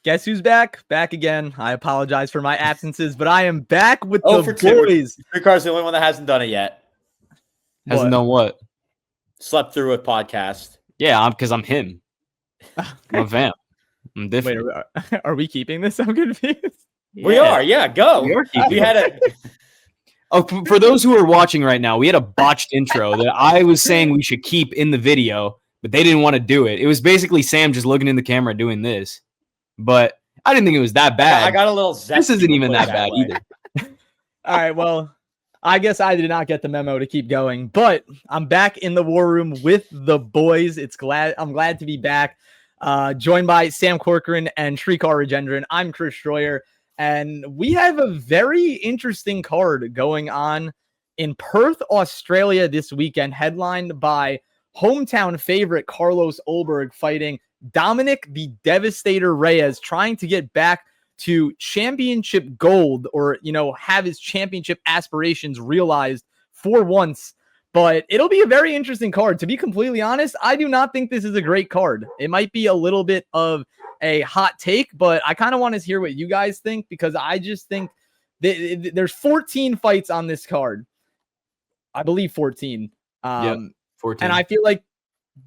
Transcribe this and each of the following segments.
Guess who's back? Back again. I apologize for my absences, but I am back with the boys. Ricardo's the only one that hasn't done it yet. Hasn't done what? Slept through a podcast. Yeah, because I'm him. I'm a vamp. I'm different. Wait, are we keeping this? I'm confused. Yeah. We are. Yeah, go. We had a. Oh, for those who are watching right now, we had a botched intro that I was saying we should keep in the video, but they didn't want to do it. It was basically Sam just looking in the camera doing this, but I didn't think it was that bad. I got a little zesty. This isn't even that bad either. All right, well, I guess I did not get the memo to keep going, but I'm back in the war room with the boys. I'm glad to be back, joined by Sam Corcoran and Shrikar Rajendran. I'm Chris Stroyer. And we have a very interesting card going on in Perth, Australia this weekend, headlined by hometown favorite Carlos Ulberg fighting DOMINICK the Devastator Reyes, trying to get back to championship gold or, have his championship aspirations realized for once. But it'll be a very interesting card. To be completely honest, I do not think this is a great card. It might be a little bit of a hot take, but I kind of want to hear what you guys think, because I just think there's 14 fights on this card. I believe 14. 14. And I feel like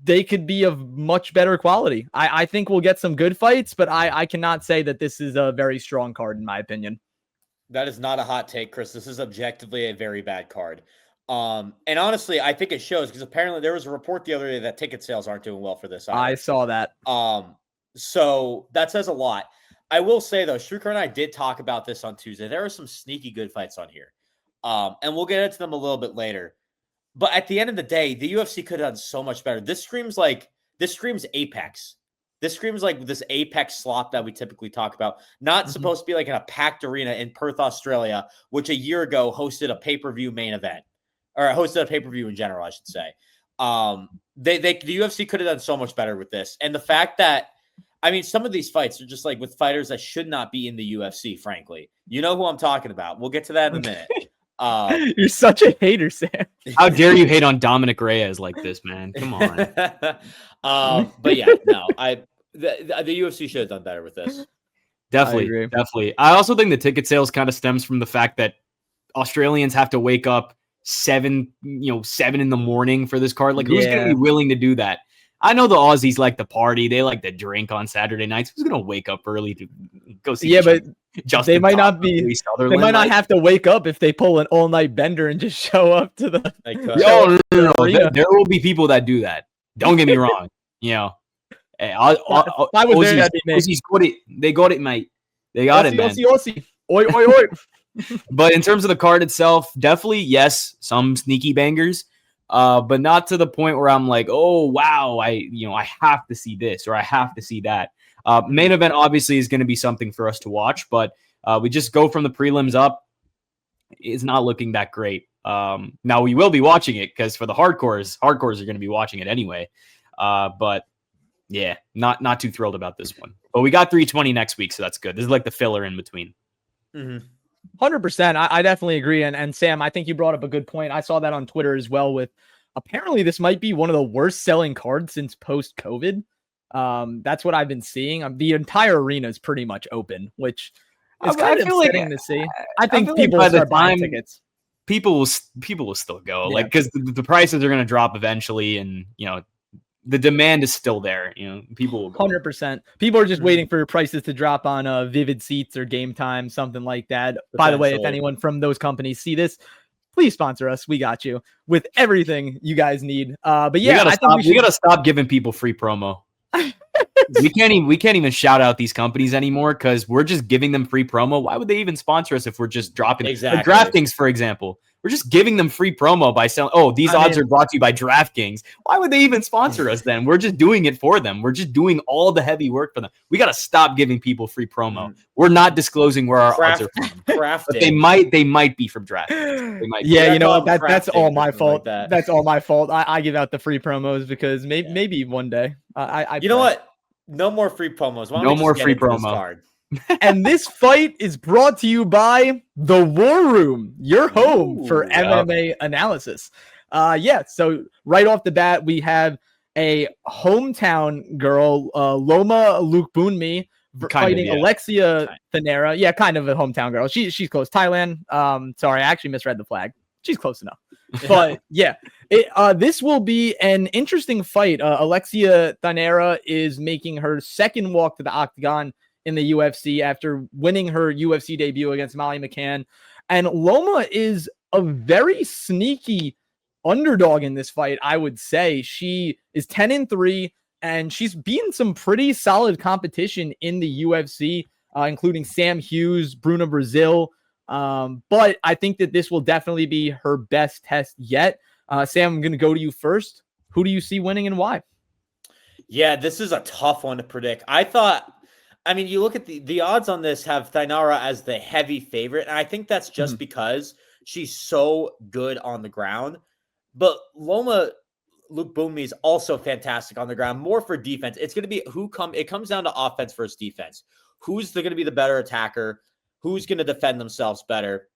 they could be of much better quality. I think we'll get some good fights, but I cannot say that this is a very strong card, in my opinion. That is not a hot take, Chris. This is objectively a very bad card. And honestly, I think it shows, because apparently there was a report the other day that ticket sales aren't doing well for this either. I saw that. So that says a lot. I will say, though, Shrikar and I did talk about this on Tuesday. There are some sneaky good fights on here. And we'll get into them a little bit later. But at the end of the day, the UFC could have done so much better. This screams Apex. This screams like this Apex slop that we typically talk about. Not supposed to be like in a packed arena in Perth, Australia, which a year ago hosted a pay-per-view main event. Or hosted a pay-per-view in general, I should say. The UFC could have done so much better with this. And the fact that, some of these fights are just like with fighters that should not be in the UFC, frankly. You know who I'm talking about. We'll get to that in a minute. You're such a hater, Sam. How dare you hate on DOMINICK Reyes like this, man? Come on. But yeah, no. The UFC should have done better with this. Definitely. I also think the ticket sales kind of stems from the fact that Australians have to wake up 7 in the morning for this card. Like, who's going to be willing to do that? I know the Aussies like to party. They like to drink on Saturday nights. Who's going to wake up early to go see? Yeah, but Justin they might not be. They might not have to wake up if they pull an all-night bender and just show up to the. No. There will be people that do that. Don't get me wrong. I was there. Aussies got it. They got it, mate. They got it, man. Aussie. Oi, oi, oi. But in terms of the card itself, definitely, yes, some sneaky bangers, but not to the point where I'm like, oh, wow, I have to see this or I have to see that. Main event obviously is going to be something for us to watch, but we just go from the prelims up. It's not looking that great. Now we will be watching it because for the hardcores are going to be watching it anyway. But yeah, not too thrilled about this one. But we got 320 next week, so that's good. This is like the filler in between. 100%. I definitely agree. And Sam, I think you brought up a good point. I saw that on Twitter as well. With apparently this might be one of the worst selling cards since post-COVID. That's what I've been seeing. The entire arena is pretty much open, which is kind of upsetting to see. I think people will start buying tickets. People will still go, like, because the prices are going to drop eventually, and the demand is still there. People will go. 100%. People are just waiting for prices to drop on Vivid Seats or Game Time, something like that. By the way, if anyone from those companies see this, please sponsor us. We got you with everything you guys need. But yeah, we gotta stop giving people free promo. we can't even shout out these companies anymore because we're just giving them free promo. Why would they even sponsor us if we're just dropping exactly? Like DraftKings, for example. We're just giving them free promo by selling. Oh, these odds are brought to you by DraftKings. Why would they even sponsor us then? We're just doing it for them. We're just doing all the heavy work for them. We got to stop giving people free promo. We're not disclosing where our odds are from. But they might be from DraftKings. They might. Yeah, that's all my fault. Like that's all my fault. I give out the free promos because maybe one day. You know what? No more free promos. No more free promo. And this fight is brought to you by The War Room, your home for MMA analysis. So right off the bat, we have a hometown girl, Loma Lookboonmee, fighting yeah. Alexia Thainara. Yeah, kind of a hometown girl. She's close. Thailand. Sorry, I actually misread the flag. She's close enough. But yeah, this will be an interesting fight. Alexia Thainara is making her second walk to the octagon in the UFC after winning her UFC debut against Molly McCann. And Loma is a very sneaky underdog in this fight, I would say. She is 10-3, and she's beaten some pretty solid competition in the UFC, including Sam Hughes, Bruna Brazil. But I think that this will definitely be her best test yet. Sam, I'm going to go to you first. Who do you see winning and why? Yeah, this is a tough one to predict. You look at the odds on this have Thainara as the heavy favorite, and I think that's just because she's so good on the ground. But Loma Lookboonmee is also fantastic on the ground, more for defense. It's going to be it comes down to offense versus defense. Who's going to be the better attacker? Who's going to defend themselves better?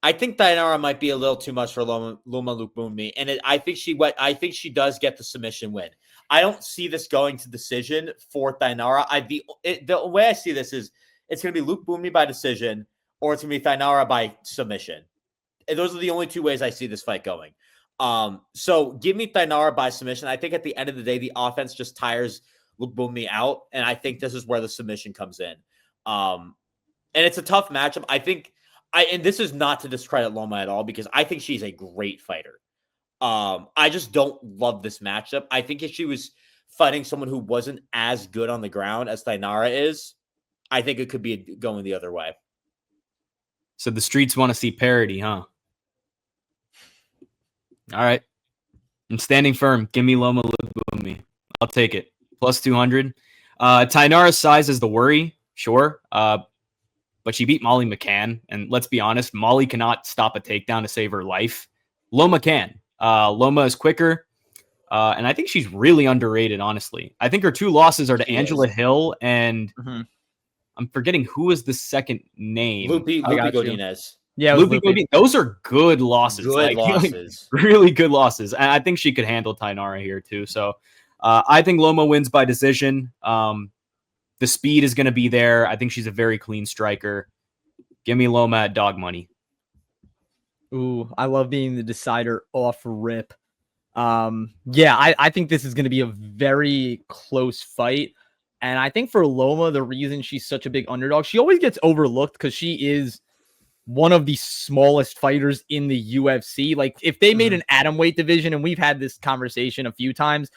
I think Thainara might be a little too much for Loma Lookboonmee, and I think she does get the submission win. I don't see this going to decision for Thainara. The way I see this is it's going to be Lookboonmee by decision, or it's going to be Thainara by submission. And those are the only two ways I see this fight going. So give me Thainara by submission. I think at the end of the day, the offense just tires Lookboonmee out, and I think this is where the submission comes in. And it's a tough matchup. And this is not to discredit Loma at all, because I think she's a great fighter. I just don't love this matchup. I think if she was fighting someone who wasn't as good on the ground as Thainara is, I think it could be going the other way. So the streets want to see parity, huh? All right. I'm standing firm. Give me Loma Lookboonmee. I'll take it. Plus 200. Thainara's size is the worry, sure. But she beat Molly McCann. And let's be honest, Molly cannot stop a takedown to save her life. Loma can. Loma is quicker. And I think she's really underrated, honestly. I think her two losses are to Angela Hill and I'm forgetting who was the second name. Lupi Godinez. Yeah, Lupi. Those are good losses. Good losses. Really good losses. And I think she could handle Thainara here too. So I think Loma wins by decision. The speed is going to be there. I think she's a very clean striker. Give me Loma at dog money. Ooh, I love being the decider off rip. I think this is going to be a very close fight. And I think for Loma, the reason she's such a big underdog, she always gets overlooked because she is one of the smallest fighters in the UFC. Like if they made an atomweight division, and we've had this conversation a few times,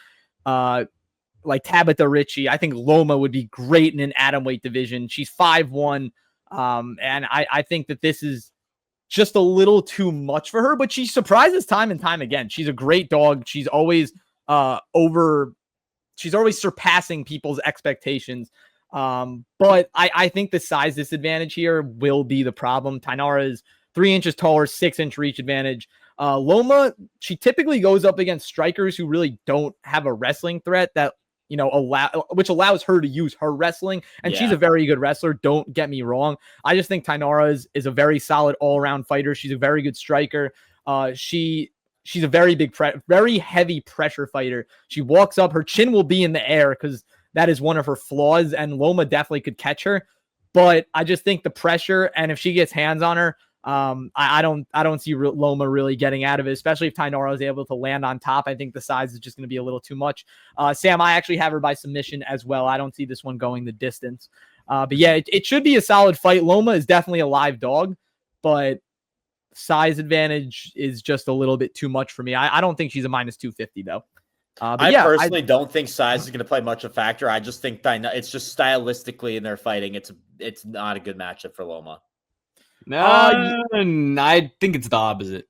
like Tabitha Ritchie, I think Loma would be great in an atomweight division. She's 5'1", and I think that this is just a little too much for her, but she surprises time and time again. She's a great dog. She's always she's always surpassing people's expectations. But I think the size disadvantage here will be the problem. Thainara is 3 inches taller, 6-inch reach advantage. Loma, she typically goes up against strikers who really don't have a wrestling threat that, which allows her to use her wrestling. And she's a very good wrestler. Don't get me wrong. I just think Thainara is a very solid all-around fighter. She's a very good striker. She's a very big, very heavy pressure fighter. She walks up, her chin will be in the air because that is one of her flaws, and Loma definitely could catch her. But I just think the pressure, and if she gets hands on her, I don't see Loma really getting out of it, especially if Thainara is able to land on top. I think the size is just going to be a little too much. Sam, I actually have her by submission as well. I don't see this one going the distance. But yeah, it should be a solid fight. Loma is definitely a live dog, but size advantage is just a little bit too much for me. I don't think she's a minus 250 though. I personally don't think size is going to play much of a factor. I just think it's just stylistically in their fighting, it's not a good matchup for Loma. No, I think it's the opposite.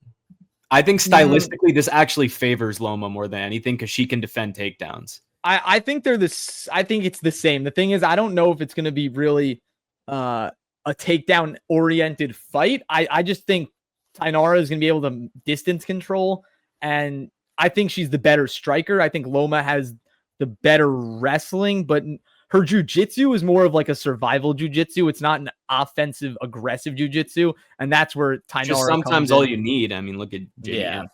I think stylistically, this actually favors Loma more than anything because she can defend takedowns. I think I think it's the same. The thing is, I don't know if it's going to be really a takedown oriented fight. I just think Thainara is going to be able to distance control, and I think she's the better striker. I think Loma has the better wrestling, but her jiu-jitsu is more of like a survival jiu-jitsu. It's not an offensive, aggressive jiu-jitsu, and that's where Thainara just sometimes all you need. I mean, look at JDM.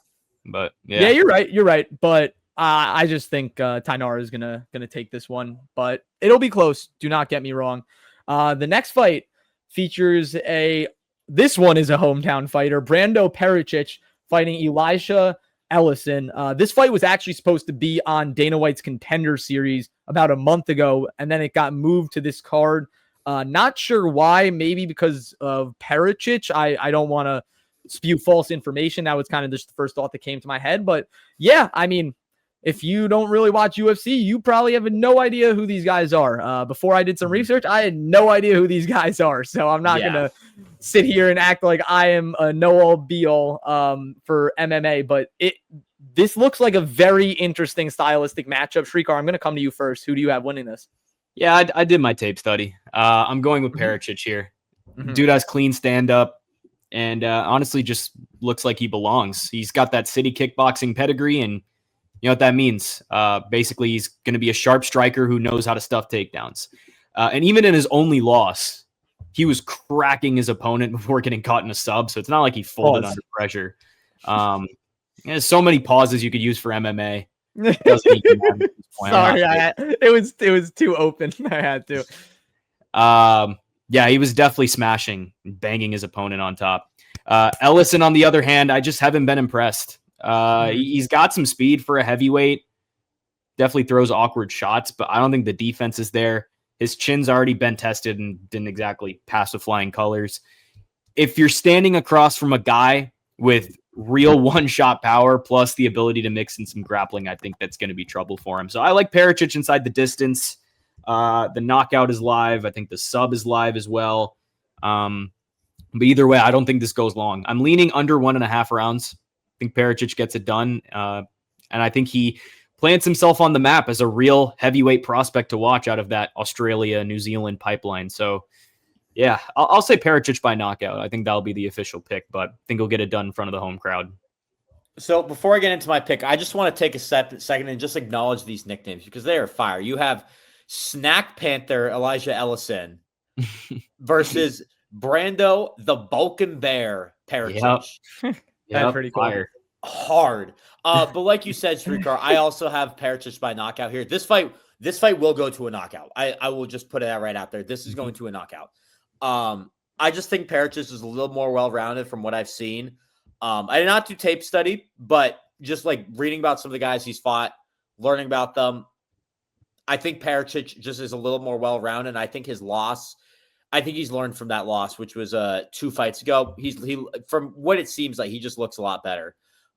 But yeah, you're right. But I just think Thainara is gonna take this one, but it'll be close. Do not get me wrong. The next fight features this one is a hometown fighter, Brando Perićić fighting Elisha Ellison. This fight was actually supposed to be on Dana White's Contender Series about a month ago, and then it got moved to this card. Not sure why, maybe because of Perićić. I don't want to spew false information. That was kind of just the first thought that came to my head. But yeah, I mean, if you don't really watch UFC, you probably have no idea who these guys are. Before I did some research, I had no idea who these guys are. So I'm not going to sit here and act like I am a know-all be-all for MMA. But this looks like a very interesting stylistic matchup. Shrikar, I'm going to come to you first. Who do you have winning this? Yeah, I did my tape study. I'm going with Perićić here. Dude has clean stand-up and honestly just looks like he belongs. He's got that city kickboxing pedigree, and you know what that means. Basically, he's going to be a sharp striker who knows how to stuff takedowns. And even in his only loss, he was cracking his opponent before getting caught in a sub. So it's not like he folded under pressure. There's so many pauses you could use for MMA. Sorry, it was too open. I had to. Yeah, he was definitely smashing, banging his opponent on top. Ellison, on the other hand, I just haven't been impressed. He's got some speed for a heavyweight. Definitely throws awkward shots, but I don't think the defense is there. His chin's already been tested and didn't exactly pass with flying colors. If you're standing across from a guy with real one-shot power plus the ability to mix in some grappling, I think that's going to be trouble for him. So I like Perićić inside the distance. The knockout is live. I think the sub is live as well. But either way, I don't think this goes long. I'm leaning under 1.5 rounds. I think Perićić gets it done. And I think he plants himself on the map as a real heavyweight prospect to watch out of that Australia, New Zealand pipeline. So yeah, I'll say Perićić by knockout. I think that'll be the official pick, but I think he'll get it done in front of the home crowd. So before I get into my pick, I just want to take a second and just acknowledge these nicknames because they are fire. You have Snack Panther Elijah Ellison versus Brando the Balkan Bear Perićić. That's pretty cool. Fire. Hard. But like you said, Shrikar, I also have Perićić by knockout here. This fight will go to a knockout. I will just put that right out there. This is going to a knockout. I just think Perićić is a little more well-rounded from what I've seen. I did not do tape study, but just like reading about some of the guys he's fought, learning about them, I think Perićić just is a little more well-rounded. I think his loss, I think he's learned from that loss, which was 2 fights ago. He from what it seems like, he just looks a lot better.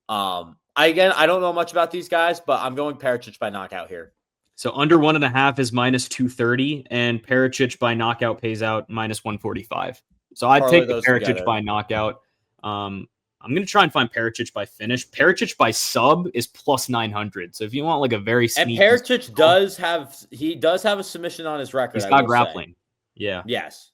I don't know much about these guys, but I'm going Perićić by knockout here. So under 1.5 is -230, and Perićić by knockout pays out -145. So I'd take the Perićić by knockout. I'm going to try and find Perićić by finish. Perićić by sub is +900. So if you want like a very sneaky, and Perićić does have a submission on his record. He's got grappling. Say. Yeah. Yes.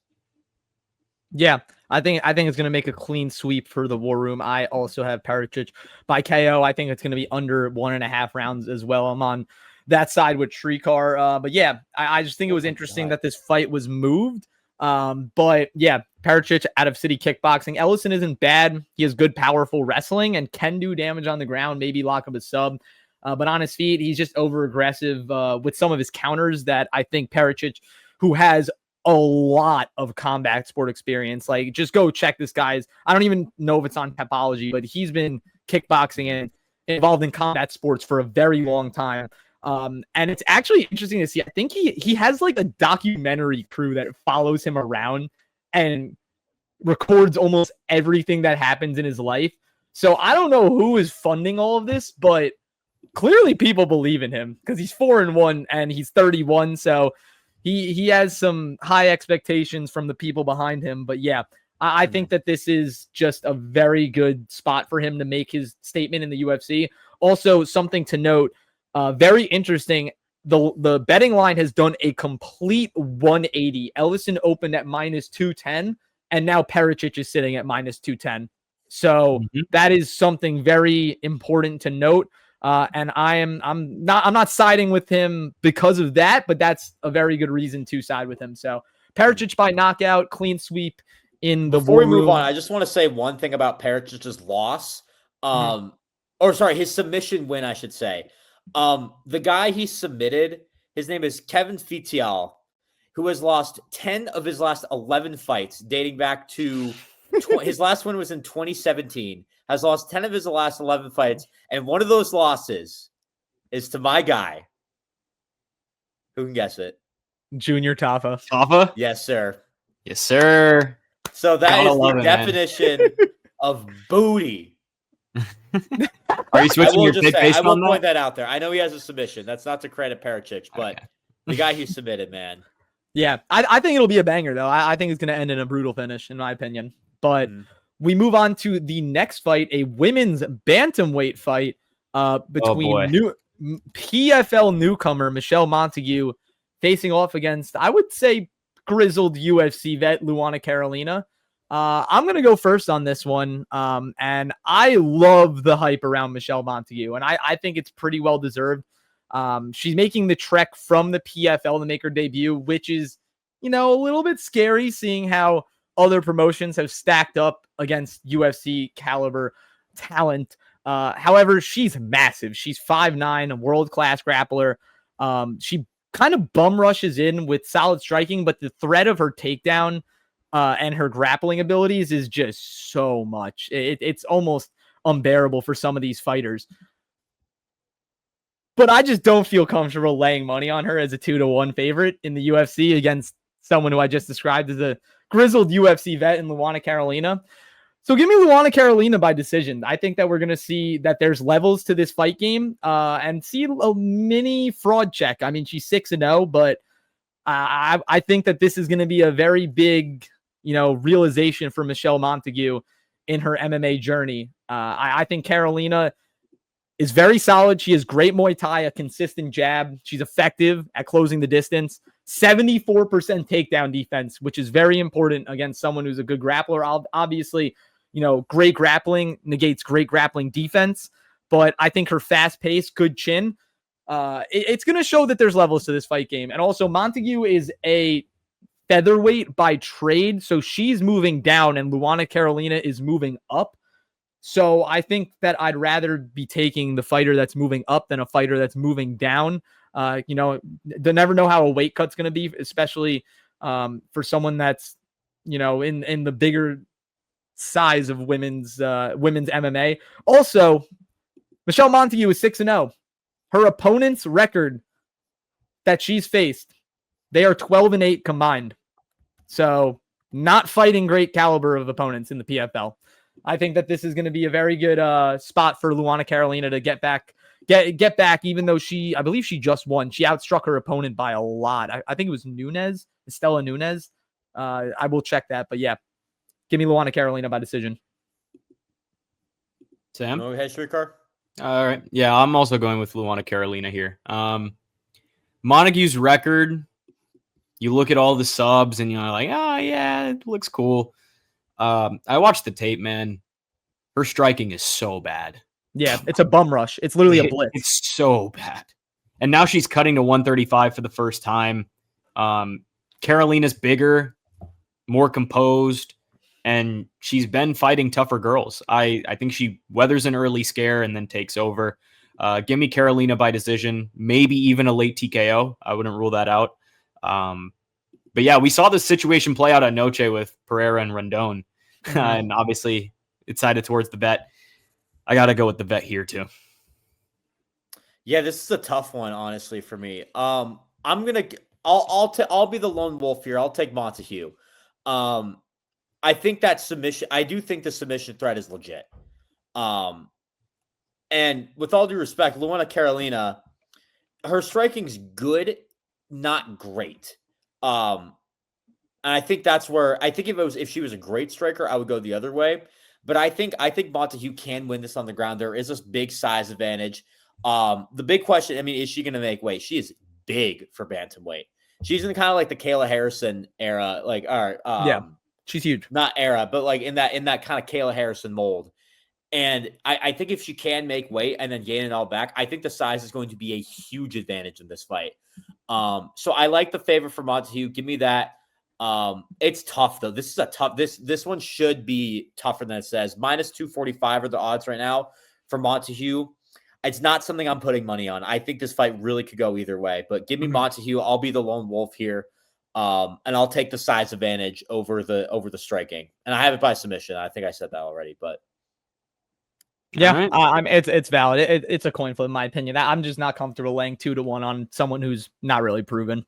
Yeah. I think it's going to make a clean sweep for the War Room. I also have Perićić by KO. I think it's going to be under 1.5 rounds as well. I'm on that side with Shrikar. But yeah, I just think it was interesting that this fight was moved. But yeah, Perićić out of city kickboxing. Ellison isn't bad. He has good, powerful wrestling and can do damage on the ground, maybe lock up a sub. But on his feet, he's just over aggressive with some of his counters that I think Perićić, who has a lot of combat sport experience, like just go check this guy's. I don't even know if it's on Tapology, but he's been kickboxing and involved in combat sports for a very long time. And it's actually interesting to see. I think he has like a documentary crew that follows him around and records almost everything that happens in his life. So I don't know who is funding all of this, but clearly people believe in him because he's 4-1 and he's 31. So he has some high expectations from the people behind him. But yeah, I think that this is just a very good spot for him to make his statement in the UFC. Also, something to note, very interesting. The betting line has done a complete 180. Ellison opened at -210, and now Perićić is sitting at -210. So that is something very important to note. And I'm not siding with him because of that, but that's a very good reason to side with him. So Perićić by knockout, clean sweep in the Before we move on, I just want to say one thing about Perićić's loss. Or sorry, his submission win, I should say. The guy he submitted, his name is Kevin Fitial, who has lost 10 of his last 11 fights, dating back to his last one was in 2017. Has lost 10 of his last 11 fights, and one of those losses is to my guy. Who can guess it? Junior Tafa. Tafa? Yes, sir. Yes, sir. So that Gotta is love the it, man. definition of booty. Are you switching your pick based I will on point that? that out there. I know he has a submission. That's not to credit Perićić, but Okay. the guy he submitted, man. Yeah, I think it'll be a banger, though. I think it's going to end in a brutal finish, in my opinion. But we move on to the next fight, a women's bantamweight fight between PFL newcomer Michelle Montague facing off against, I would say, grizzled UFC vet Luana Carolina. I'm going to go first on this one. And I love the hype around Michelle Montague, and I think it's pretty well deserved. She's making the trek from the PFL to make her debut, which is, a little bit scary seeing how other promotions have stacked up against UFC caliber talent. However, she's massive. She's 5'9", a world-class grappler. She kind of bum rushes in with solid striking, but the threat of her takedown and her grappling abilities is just so much. It's almost unbearable for some of these fighters. But I just don't feel comfortable laying money on her as a 2-1 favorite in the UFC against someone who I just described as a grizzled UFC vet in Luana Carolina. So give me Luana Carolina by decision. I think that we're going to see that there's levels to this fight game and see a mini fraud check. I mean, she's 6-0, but I think that this is going to be a very big, realization for Michelle Montague in her MMA journey. I think Carolina is very solid. She has great Muay Thai, a consistent jab. She's effective at closing the distance. 74% takedown defense, which is very important against someone who's a good grappler. Obviously, great grappling negates great grappling defense, but I think her fast pace, good chin, it's going to show that there's levels to this fight game. And also Montague is a featherweight by trade, so she's moving down and Luana Carolina is moving up. So I think that I'd rather be taking the fighter that's moving up than a fighter that's moving down. They never know how a weight cut's going to be, especially for someone that's, in the bigger size of women's MMA. Also, Michelle Montague is 6-0. Her opponent's record that she's faced, they are 12-8 combined. So not fighting great caliber of opponents in the PFL. I think that this is going to be a very good spot for Luana Carolina to get back, even though I believe she just won. She outstruck her opponent by a lot. I think it was Estela Nunes. I will check that, but yeah, give me Luana Carolina by decision. Sam? Go ahead, Streetcar. All right. Yeah, I'm also going with Luana Carolina here. Montague's record, you look at all the subs and you're like, oh, yeah, it looks cool. I watched the tape, man. Her striking is so bad. Yeah, it's a bum rush. It's literally a blitz. It's so bad. And now she's cutting to 135 for the first time. Carolina's bigger, more composed, and she's been fighting tougher girls. I think she weathers an early scare and then takes over. Give me Carolina by decision, maybe even a late TKO. I wouldn't rule that out. But yeah, we saw this situation play out at Noche with Pereira and Rondon. And obviously it's sided towards the vet. I got to go with the vet here too. Yeah, this is a tough one, honestly, for me. I'll be the lone wolf here. I'll take Montague. I think that submission, I do think the submission threat is legit. And with all due respect, Luana Carolina, her striking's good, not great. And I think that's where if she was a great striker, I would go the other way. But I think Montague can win this on the ground. There is this big size advantage. The big question, I mean, is she going to make weight? She is big for bantamweight. She's in kind of like the Kayla Harrison era, like, all right, yeah, she's huge. Not era, but like in that kind of Kayla Harrison mold. And I think if she can make weight and then gain it all back, I think the size is going to be a huge advantage in this fight. So I like the favor for Montague. Give me that. It's tough though. This is a tough. This one should be tougher than it says. -245 are the odds right now for Montague. It's not something I'm putting money on. I think this fight really could go either way, but give me Montague. I'll be the lone wolf here. And I'll take the size advantage over the striking. And I have it by submission. I think I said that already, but yeah, right. It's valid. It's a coin flip in my opinion. I'm just not comfortable laying 2-1 on someone who's not really proven.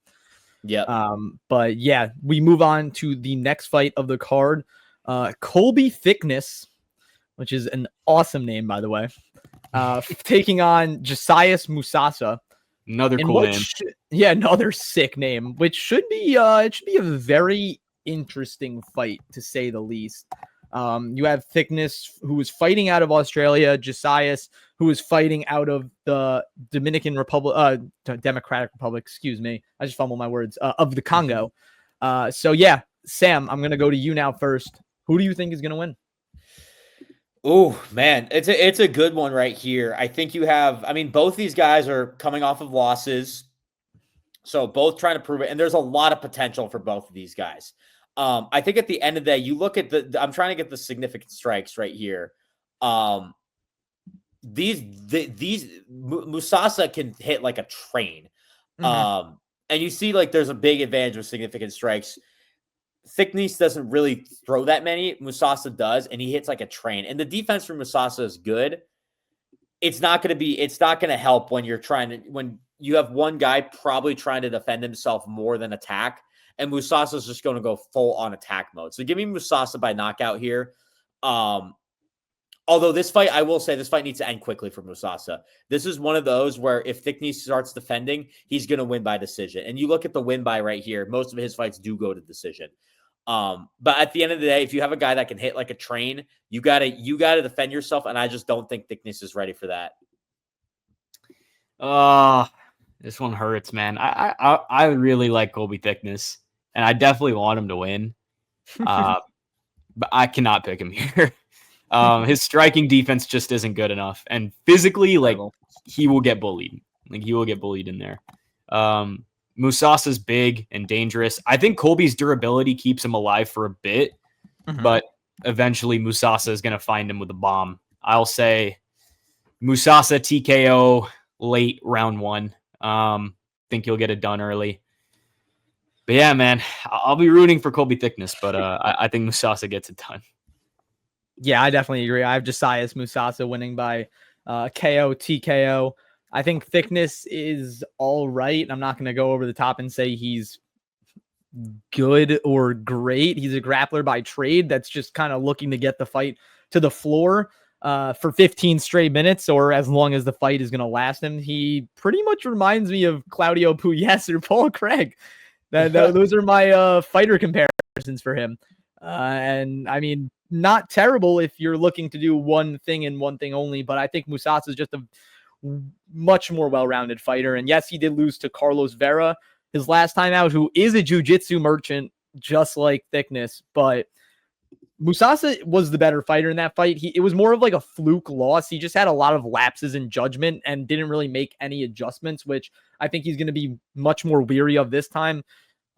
Yeah. But yeah, we move on to the next fight of the card. Colby Thickness, which is an awesome name, by the way. Taking on Josias Musasa. Another cool name. Another sick name, which should be it should be a very interesting fight to say the least. You have Thickness, who is fighting out of Australia, Josias, who is fighting out of the Democratic Republic, excuse me. I just fumbled my words, of the Congo. So yeah, Sam, I'm going to go to you now first. Who do you think is going to win? Oh, man, it's a good one right here. I think you have, both these guys are coming off of losses. So both trying to prove it. And there's a lot of potential for both of these guys. I think at the end of the day, you look at I'm trying to get the significant strikes right here. These Musasa can hit like a train. And you see like there's a big advantage with significant strikes. Thicknesse doesn't really throw that many. Musasa does, and he hits like a train. And the defense from Musasa is good. It's not going to help when when you have one guy probably trying to defend himself more than attack. And Musasa is just going to go full on attack mode. So give me Musasa by knockout here. Although this fight, I will say this fight needs to end quickly for Musasa. This is one of those where if Thicknesse starts defending, he's going to win by decision. And you look at the win by right here, most of his fights do go to decision. But at the end of the day, if you have a guy that can hit like a train, you gotta defend yourself. And I just don't think Thicknesse is ready for that. This one hurts, man. I really like Colby Thicknesse, and I definitely want him to win. But I cannot pick him here. His striking defense just isn't good enough, and physically, like, he will get bullied. Like, he will get bullied in there. Musasa's big and dangerous. I think Colby's durability keeps him alive for a bit, but eventually Musasa is going to find him with a bomb. I'll say Musasa TKO late round 1. Think he'll get it done early. But yeah, man, I'll be rooting for Colby Thicknesse, but I think Musasa gets it done. Yeah, I definitely agree. I have Josias Musasa winning by KO, TKO. I think Thicknesse is all right. I'm not going to go over the top and say he's good or great. He's a grappler by trade that's just kind of looking to get the fight to the floor for 15 straight minutes or as long as the fight is going to last him. He pretty much reminds me of Claudio Puelles or Paul Craig. Those are my fighter comparisons for him. And I mean, not terrible if you're looking to do one thing and one thing only, but I think Musasa is just a much more well-rounded fighter. And yes, he did lose to Carlos Vera his last time out, who is a jiu-jitsu merchant, just like Thicknesse, but Musasa was the better fighter in that fight. It was more of like a fluke loss. He just had a lot of lapses in judgment and didn't really make any adjustments, which I think he's going to be much more weary of this time.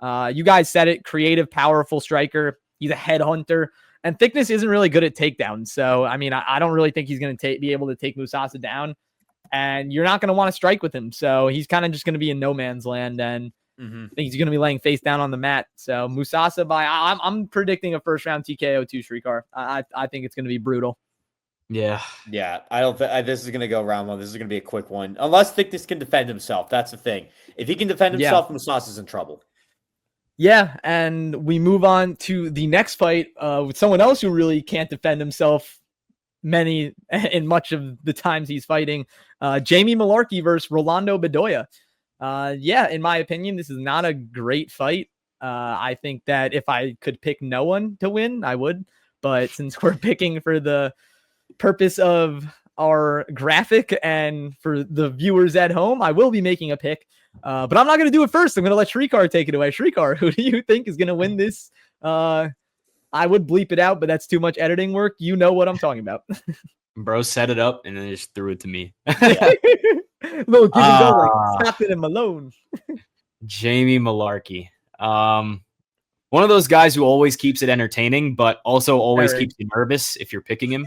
You guys said it, creative, powerful striker. He's a headhunter, and Thicknesse isn't really good at takedowns. So, I mean, I don't really think he's going to be able to take Musasa down, and you're not going to want to strike with him. So he's kind of just going to be in no man's land, and I think he's going to be laying face down on the mat. So Musasa I'm predicting a first round TKO 2 Shrikar. I think it's going to be brutal. Yeah. I don't think this is going to go round 1. This is going to be a quick one, unless Thicknesse can defend himself. That's the thing. If he can defend himself, Musasa's in trouble. Yeah, and we move on to the next fight with someone else who really can't defend himself in much of the times he's fighting. Jamie Mullarkey versus Rolando Bedoya. In my opinion, this is not a great fight. I think that if I could pick no one to win, I would. But since we're picking for the purpose of our graphic and for the viewers at home, I will be making a pick. But I'm not going to do it first. I'm going to let Shrikar take it away. Shrikar, who do you think is going to win this? I would bleep it out, but that's too much editing work. You know what I'm talking about. Bro set it up and then just threw it to me. Little give and go, like, stop it and Malone. Jamie Mullarkey. One of those guys who always keeps it entertaining, but also always keeps you nervous if you're picking him.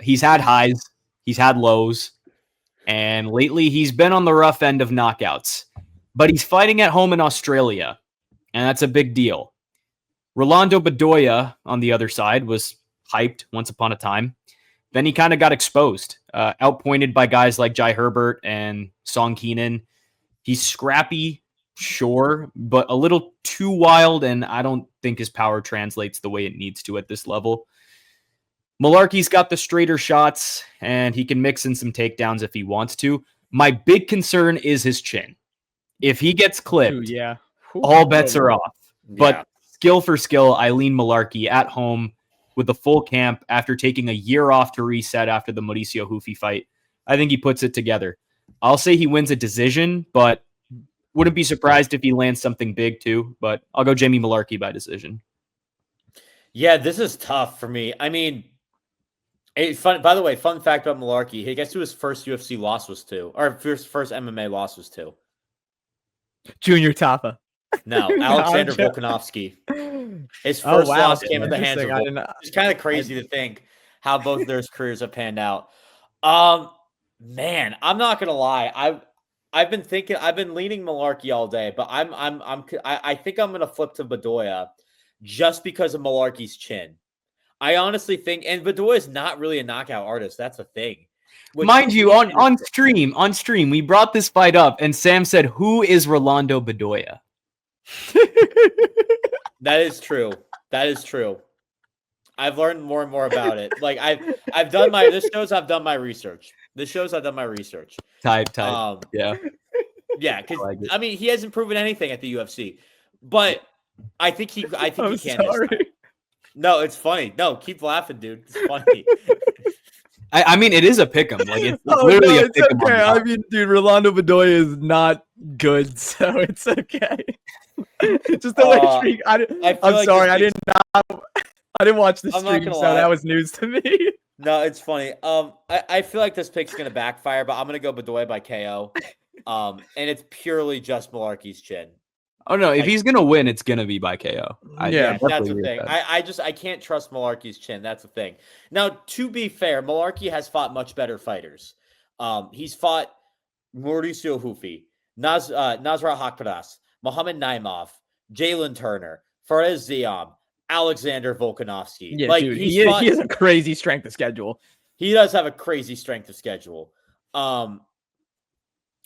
He's had highs. He's had lows. And lately, he's been on the rough end of knockouts. But he's fighting at home in Australia, and that's a big deal. Rolando Bedoya, on the other side, was hyped once upon a time. Then he kind of got exposed, outpointed by guys like Jai Herbert and Song Keenan. He's scrappy, sure, but a little too wild, and I don't think his power translates the way it needs to at this level. Mullarkey's got the straighter shots, and he can mix in some takedowns if he wants to. My big concern is his chin. If he gets clipped, all bets are off. But skill for skill, I lean Mullarkey at home with the full camp after taking a year off to reset after the Mauricio Hufi fight. I think he puts it together. I'll say he wins a decision, but wouldn't be surprised if he lands something big too. But I'll go Jamie Mullarkey by decision. Yeah, this is tough for me. I mean, by the way, fun fact about Mullarkey, he gets to his first UFC loss was 2, or first MMA loss was 2. Junior Tafa. No, Alexander Volkanovski. His first loss came at the hands of Volkanovski. It's kind of crazy to think how both of their careers have panned out. Man, I'm not gonna lie. I've been leaning Mullarkey all day, but I think I'm gonna flip to Bedoya just because of Mullarkey's chin. I honestly think, and Bedoya is not really a knockout artist. That's the thing. Mind you, on stream, we brought this fight up, and Sam said, "Who is Rolando Bedoya?" That is true. That is true. I've learned more and more about it. Like I've done my. This shows I've done my research. Type. Yeah. Because I mean, he hasn't proven anything at the UFC, but I think he can. Sorry. No, it's funny. No, keep laughing, dude. It's funny. I mean, it is a pick'em. Like it's literally a pick'em. Okay. I mean, dude, Rolando Bedoya is not good, so it's okay. Just the way streak. I'm sorry. I didn't watch the stream, so that was news to me. No, it's funny. I feel like this pick's gonna backfire, but I'm gonna go Bedoya by KO. And it's purely just Mullarkey's chin. Oh no, if he's gonna win, it's gonna be by KO. That's the thing. I can't trust Mullarkey's chin. That's the thing. Now, to be fair, Mullarkey has fought much better fighters. He's fought Mauricio Hufi, Nasrat Haqparast, Mohamed Naimov, Jalen Turner, Fares Ziam, Alexander Volkanovski. Yeah, like, dude, he has a crazy strength of schedule. He does have a crazy strength of schedule.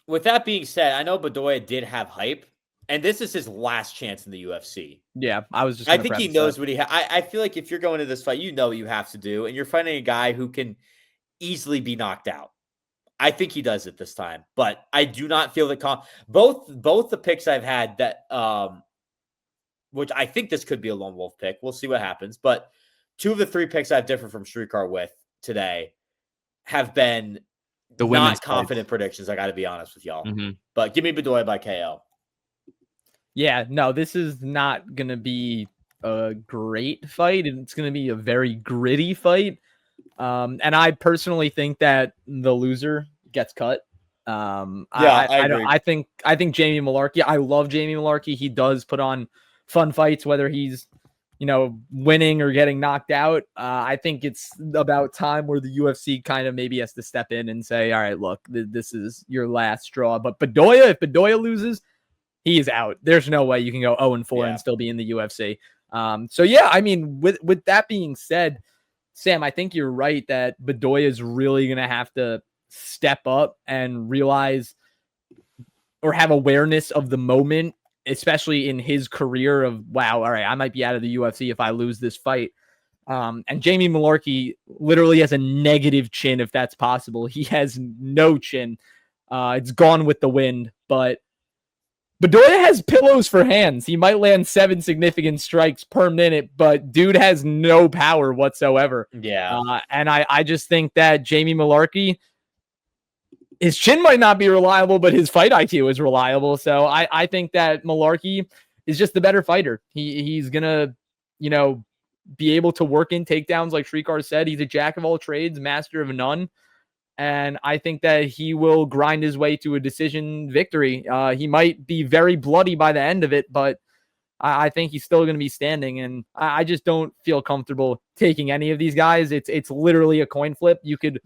With that being said, I know Bedoya did have hype, and this is his last chance in the UFC. Yeah, I think he knows what he has. I feel like if you're going to this fight, you know what you have to do, and you're fighting a guy who can easily be knocked out. I think he does it this time, but I do not feel that both the picks I've had that which I think this could be a lone wolf pick. We'll see what happens, but 2 of the 3 picks I've differed from Streetcar with today have been the not confident predictions. I got to be honest with y'all, but give me Bedoya by KO. Yeah, no, this is not going to be a great fight. It's going to be a very gritty fight. And I personally think that the loser gets cut. I agree. I think Jamie Mullarkey, I love Jamie Mullarkey. He does put on fun fights, whether he's, winning or getting knocked out. I think it's about time where the UFC kind of maybe has to step in and say, all right, look, this is your last straw. But Bedoya, if Bedoya loses, he is out. There's no way you can go 0-4 and still be in the UFC. So yeah, I mean, with that being said, Sam, I think you're right that Bedoya is really going to have to step up and realize or have awareness of the moment, especially in his career of, wow, all right, I might be out of the UFC if I lose this fight. And Jamie Mullarkey literally has a negative chin, if that's possible. He has no chin. It's gone with the wind, but Bedoya has pillows for hands. He might land 7 significant strikes per minute, but dude has no power whatsoever. Yeah. And I just think that Jamie Mullarkey, his chin might not be reliable, but his fight IQ is reliable. So I think that Mullarkey is just the better fighter. He's going to, be able to work in takedowns like Shrikar said. He's a jack of all trades, master of none. And I think that he will grind his way to a decision victory. He might be very bloody by the end of it, but I think he's still going to be standing. And I just don't feel comfortable taking any of these guys. It's literally a coin flip. You could,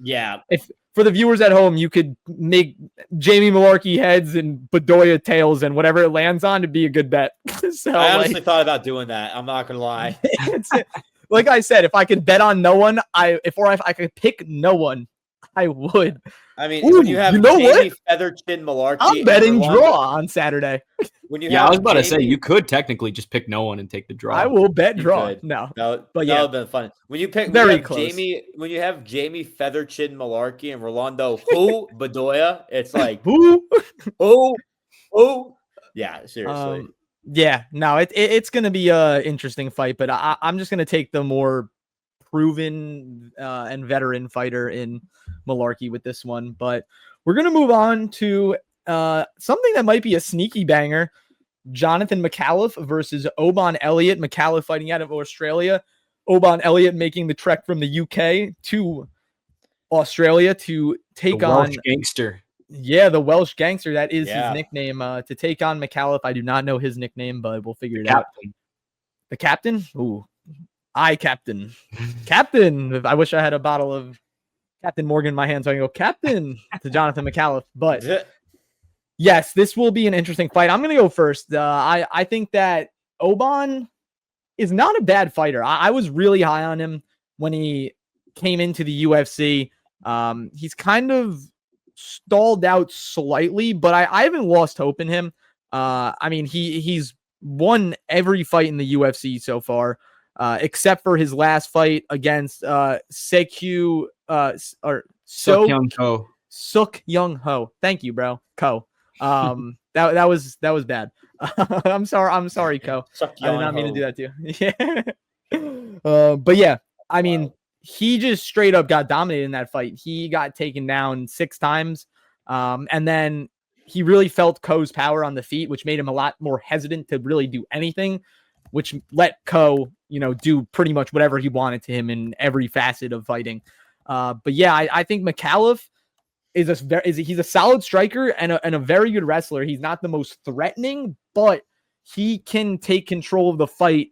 if for the viewers at home, you could make Jamie Mullarkey heads and Bedoya tails and whatever it lands on to be a good bet. So I honestly thought about doing that. I'm not gonna lie. Like I said, if I could bet on no one, if I could pick no one, I would. I mean, when you have Jamie Featherchin Mullarkey, I'm betting draw on Saturday. When you I was about to say you could technically just pick no one and take the draw. I will bet draw. No, but that would have been fun. When you pick very close. When you have Jamie Featherchin Mullarkey and Rolando Bedoya, it's like who. Yeah, seriously. Yeah, no, it's gonna be a interesting fight, but I'm just gonna take the more proven and veteran fighter in Mullarkey with this one. But we're gonna move on to something that might be a sneaky banger: Jonathan Micallef versus Oban Elliott. Micallef fighting out of Australia. Oban Elliott making the trek from the UK to Australia to take on Welsh gangster. Yeah, the Welsh gangster. That is his nickname. To take on Micallef. I do not know his nickname, but we'll figure it out. The captain? Ooh. Captain. Captain. I wish I had a bottle of Captain Morgan in my hand so I can go Captain to Jonathan Micallef. But yes, this will be an interesting fight. I'm going to go first. I think that Oban is not a bad fighter. I was really high on him when he came into the UFC. He's kind of stalled out slightly, but I haven't lost hope in him. I mean, he's won every fight in the UFC so far, except for his last fight against Suk Young Ho. Thank you, bro. Ko. That was bad. I'm sorry, Ko. I did not mean to do that to you. Yeah. But yeah, I mean, he just straight up got dominated in that fight. He got taken down 6 times. And then he really felt Ko's power on the feet, which made him a lot more hesitant to really do anything, which let Ko, do pretty much whatever he wanted to him in every facet of fighting. But yeah, I think Micallef he's a solid striker and a very good wrestler. He's not the most threatening, but he can take control of the fight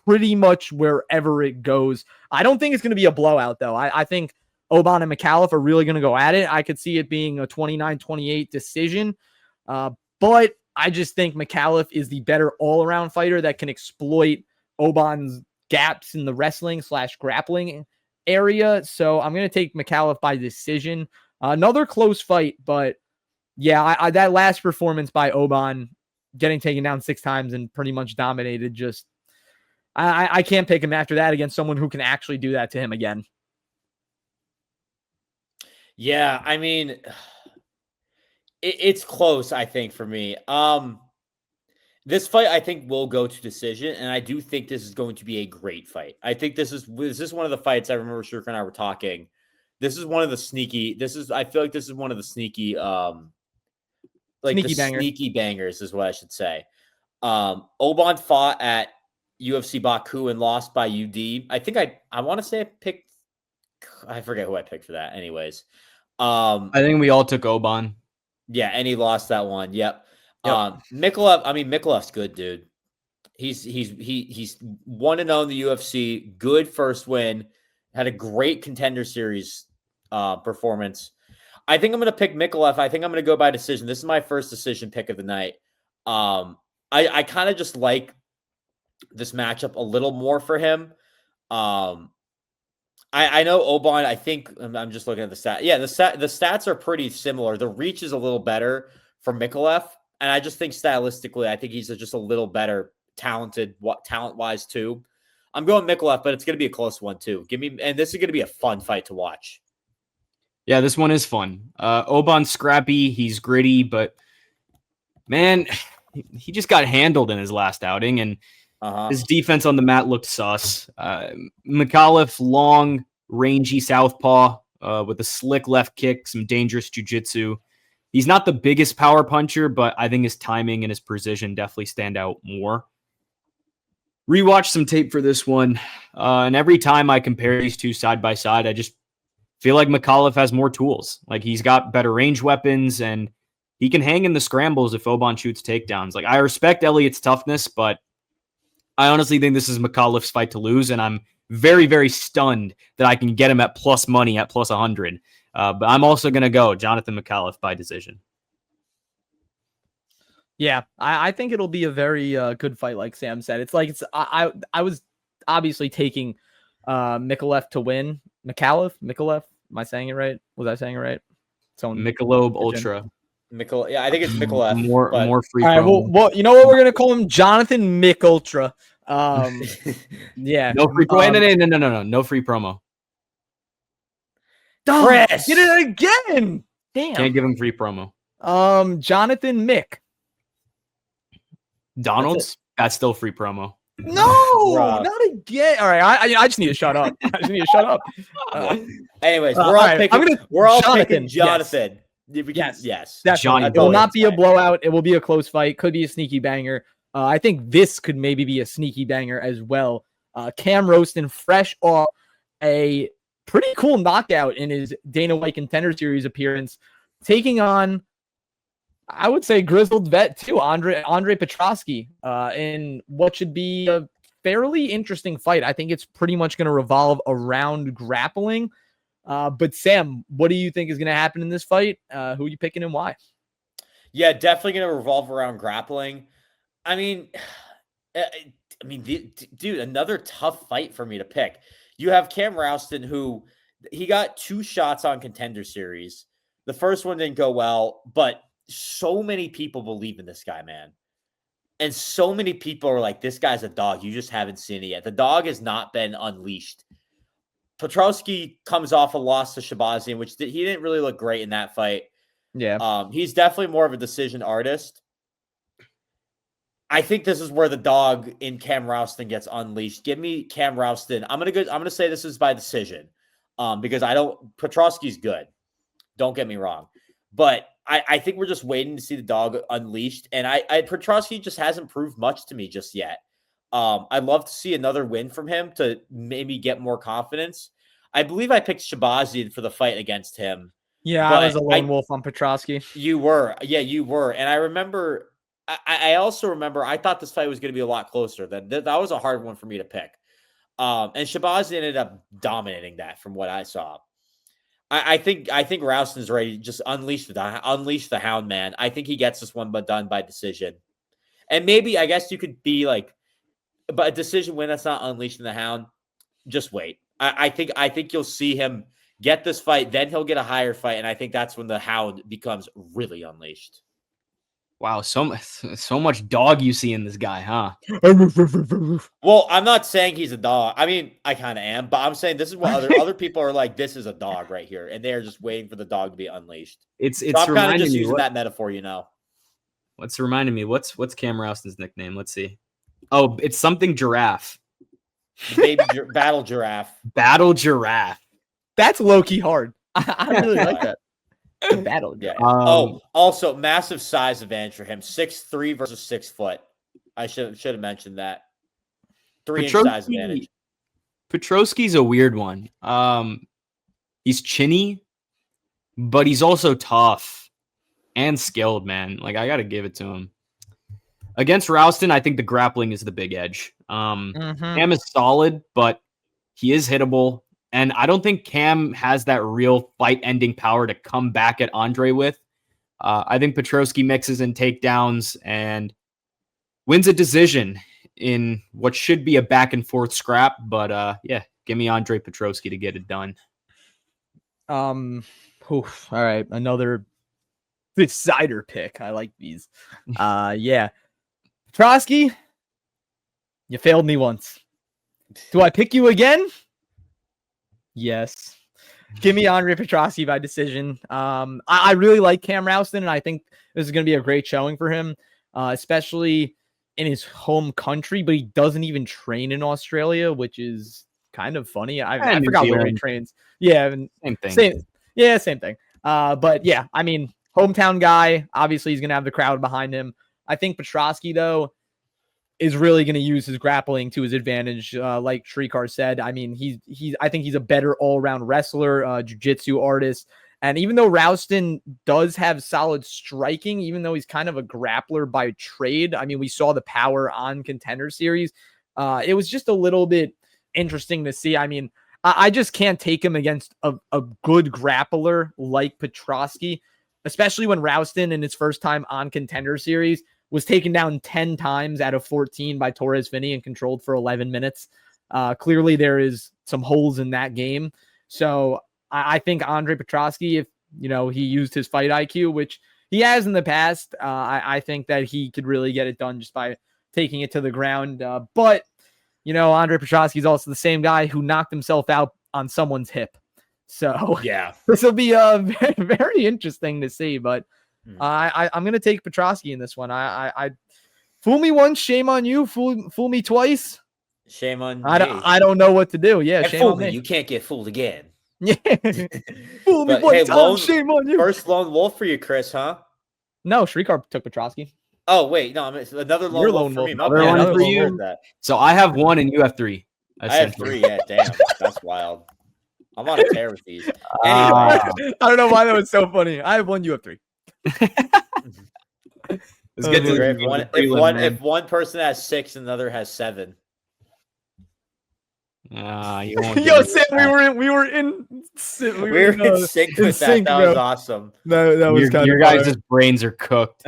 pretty much wherever it goes. I don't think it's going to be a blowout, though. I think Oban and Micallef are really going to go at it. I could see it being a 29-28 decision. But I just think Micallef is the better all-around fighter that can exploit Oban's gaps in the wrestling/grappling area. So I'm going to take Micallef by decision. Another close fight, but yeah, that last performance by Oban, getting taken down 6 times and pretty much dominated, just I can't pick him after that against someone who can actually do that to him again. Yeah, I mean, it's close, I think, for me. This fight, I think, will go to decision, and I do think this is going to be a great fight. I think this is one of the fights I remember Shurka and I were talking. This is one of the sneaky. I feel like this is one of the sneaky, sneaky bangers is what I should say. Oban fought at UFC Baku and lost by UD. I think I want to say I forget who I picked for that. Anyways, I think we all took Oban. Yeah, and he lost that one. Yep. Micallef's good, dude. He's 1-0 in the UFC. Good first win. Had a great Contender Series performance. I think I'm going to pick Micallef. I think I'm going to go by decision. This is my first decision pick of the night. I kind of just like this matchup a little more for him. I know Oban, I think I'm just looking at the stat. Yeah, the stats are pretty similar. The reach is a little better for Micallef. And I just think stylistically, I think he's just a little better talent-wise too. I'm going Micallef, but it's going to be a close one too. And this is going to be a fun fight to watch. Yeah, this one is fun. Oban's scrappy, he's gritty, but man, he just got handled in his last outing, and his defense on the mat looked sus. Micallef, long, rangy southpaw with a slick left kick, some dangerous jiu-jitsu. He's not the biggest power puncher, but I think his timing and his precision definitely stand out more. Rewatched some tape for this one, and every time I compare these two side by side, I just feel like Micallef has more tools. Like, he's got better range weapons, and he can hang in the scrambles if Oban shoots takedowns. Like, I respect Elliott's toughness, but I honestly think this is Micallef's fight to lose, and I'm very, very stunned that I can get him at plus money at plus 100. But I'm also going to go Jonathan Micallef by decision. Yeah, I think it'll be a very good fight, like Sam said. It's like I was obviously taking Micallef to win. Micallef. Am I saying it right? Was I saying it right? Michelob Ultra. Yeah, I think it's Micallef. More free. All right, well, you know what we're gonna call him? Jonathan Mick Ultra. Yeah. No free promo. No free promo. Chris! Get it again. Damn. Can't give him free promo. Jonathan Mick. Donald's. That's still free promo. No, Rob. not again. All right, I just need to shut up. I just need to shut up. Anyways, we're all picking Jonathan. Jonathan. Yes. Johnny It will not be a blowout. It will be a close fight. Could be a sneaky banger. I think this could maybe be a sneaky banger as well. Cam Rowston, fresh off a pretty cool knockout in his Dana White Contender Series appearance, taking on, I would say, grizzled vet too, Andre Petroski, in what should be a fairly interesting fight. I think it's pretty much going to revolve around grappling. But Sam, what do you think is going to happen in this fight? Who are you picking and why? Yeah, definitely going to revolve around grappling. I mean, dude, another tough fight for me to pick. You have Cam Rowston, who he got 2 shots on Contender Series. The first one didn't go well, but so many people believe in this guy, man. And so many people are like, this guy's a dog. You just haven't seen it yet. The dog has not been unleashed. Petroski comes off a loss to Shabazian, which he didn't really look great in that fight. Yeah. He's definitely more of a decision artist. I think this is where the dog in Cam Rowston gets unleashed. Give me Cam Rowston. I'm gonna say this is by decision. Because Petroski's good. Don't get me wrong. But I think we're just waiting to see the dog unleashed. And Petroski just hasn't proved much to me just yet. I'd love to see another win from him to maybe get more confidence. I believe I picked Shabazian for the fight against him. Yeah, I was a lone wolf on Petroski. You were. Yeah, you were. And I remember, I also remember, I thought this fight was going to be a lot closer. That was a hard one for me to pick. And Shabazian ended up dominating that from what I saw. I think Rowston's ready to just unleash the hound, man. I think he gets this one but done by decision. And maybe, I guess you could be like, but a decision win that's not unleashing the hound, just wait. I think you'll see him get this fight, then he'll get a higher fight, and I think that's when the hound becomes really unleashed. Wow, so much dog you see in this guy, huh? Well, I'm not saying he's a dog. I mean, I kind of am, but I'm saying this is what other people are like. This is a dog right here, and they're just waiting for the dog to be unleashed. It's so I'm kind of just using what, that metaphor, you know. What's reminding me? What's Cam Rowston's nickname? Let's see. Oh, it's something giraffe. The baby battle giraffe. Battle giraffe. That's low-key hard. I really like that. Battle. Yeah. Also massive size advantage for him. 6'3" versus 6 foot. I should have mentioned that. 3-inch size advantage. Petroski's a weird one. He's chinny, but he's also tough and skilled, man. Like, I gotta give it to him. Against Rowston, I think the grappling is the big edge. Cam is solid, but he is hittable. And I don't think Cam has that real fight-ending power to come back at Andre with. I think Petroski mixes in takedowns and wins a decision in what should be a back-and-forth scrap. But, yeah, give me Andre Petroski to get it done. All right, another decider pick. I like these. Yeah. Petroski, you failed me once. Do I pick you again? Yes. Give me Andre Petroski by decision. I really like Cam Rowston, and I think this is going to be a great showing for him, especially in his home country, but he doesn't even train in Australia, which is kind of funny. I forgot where he trains. Yeah. Same thing. Same thing. But yeah, I mean, hometown guy, obviously he's going to have the crowd behind him. I think Petroski, though, is really going to use his grappling to his advantage. Like Shrikar said, I mean, I think he's a better all-around wrestler, jiu-jitsu artist. And even though Rowston does have solid striking, even though he's kind of a grappler by trade, I mean, we saw the power on Contender Series. It was just a little bit interesting to see. I mean, I just can't take him against a good grappler like Petroski, especially when Rowston in his first time on Contender Series was taken down 10 times out of 14 by Torres Finney and controlled for 11 minutes. Clearly there is some holes in that game. So I think Andre Petroski, if he used his fight IQ, which he has in the past, I think that he could really get it done just by taking it to the ground. But Andre Petroski is also the same guy who knocked himself out on someone's hip. So yeah, this will be very, very interesting to see. But I'm going to take Petroski in this one. I fool me once, shame on you. Fool me twice. Shame on me. I don't know what to do. Yeah, and shame fool on me. me. You can't get fooled again. Yeah, fool me one time, shame on you. First lone wolf for you, Chris, huh? No, Shrikar took Petroski. Oh wait, no, it's another lone wolf for me. Another one for you. So I have 1 and you have 3. I have 3. Yeah, damn, that's wild. I'm on a tear with these. Anyway, I don't know why that was so funny. I have 1, you have 3. It's good to if one person has 6 and the other has 7. You won't Yo, Sam, we were in sync with that. That was awesome. That was kind your of guys' brains are cooked.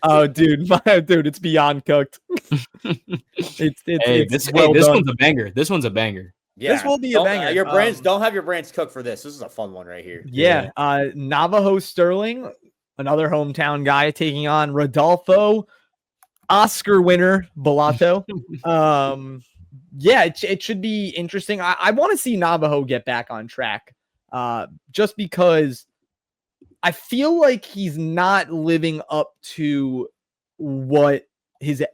Oh, dude, it's beyond cooked. This one's a banger. This one's a banger. Yeah, this will be a banger. Your brains don't have your brains cooked for this. This is a fun one right here. Yeah. Navajo Sterling, another hometown guy, taking on Rodolfo, Oscar winner Bellato. Yeah, it should be interesting. I want to see Navajo get back on track, just because I feel like he's not living up to what his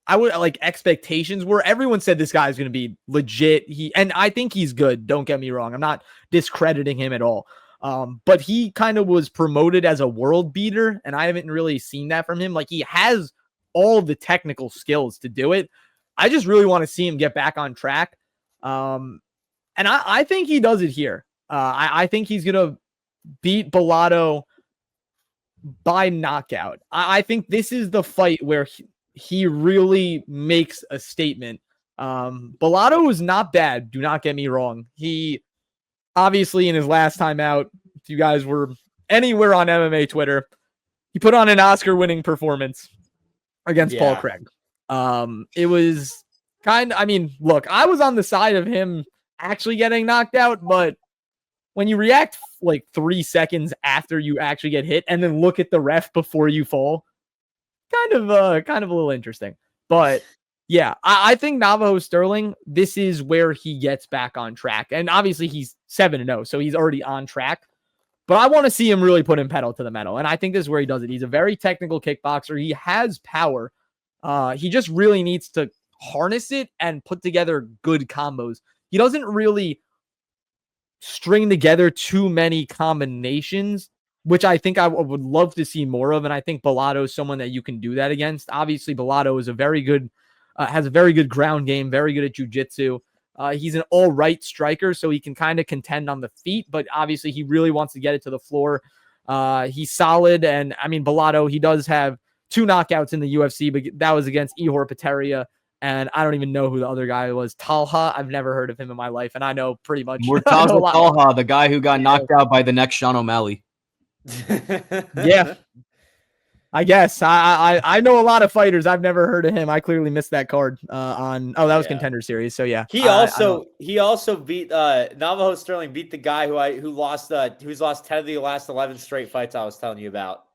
expectations were. Everyone said this guy's going to be legit. And I think he's good. Don't get me wrong. I'm not discrediting him at all. But he kind of was promoted as a world beater, and I haven't really seen that from him. Like, he has all the technical skills to do it. I just really want to see him get back on track. And I think he does it here. I think he's going to beat Bellato by knockout. I think this is the fight where he really makes a statement. Bellato is not bad. Do not get me wrong. He obviously in his last time out, if you guys were anywhere on MMA Twitter, he put on an Oscar-winning performance against Paul Craig. It was look, I was on the side of him actually getting knocked out, but when you react like 3 seconds after you actually get hit and then look at the ref before you fall, kind of a little interesting. But yeah, I think Navajo Sterling, this is where he gets back on track. And obviously he's 7-0, so he's already on track. But I want to see him really put in pedal to the metal. And I think this is where he does it. He's a very technical kickboxer. He has power. He just really needs to harness it and put together good combos. He doesn't really string together too many combinations, which I think I would love to see more of. And I think Bellato is someone that you can do that against. Obviously, Bellato is has a very good ground game, very good at jiu-jitsu. He's an all right striker, so he can kind of contend on the feet, but obviously he really wants to get it to the floor. He's solid. And I mean, Bellato, he does have 2 knockouts in the UFC, but that was against Ihor Peteria. And I don't even know who the other guy was. Talha, I've never heard of him in my life. And I know pretty much. Murtaza Talha, the guy who got knocked out by the next Sean O'Malley. Yeah. I guess. I know a lot of fighters. I've never heard of him. I clearly missed that card that was Contender Series. So yeah. He also beat Navajo Sterling beat the guy who's lost 10 of the last 11 straight fights I was telling you about.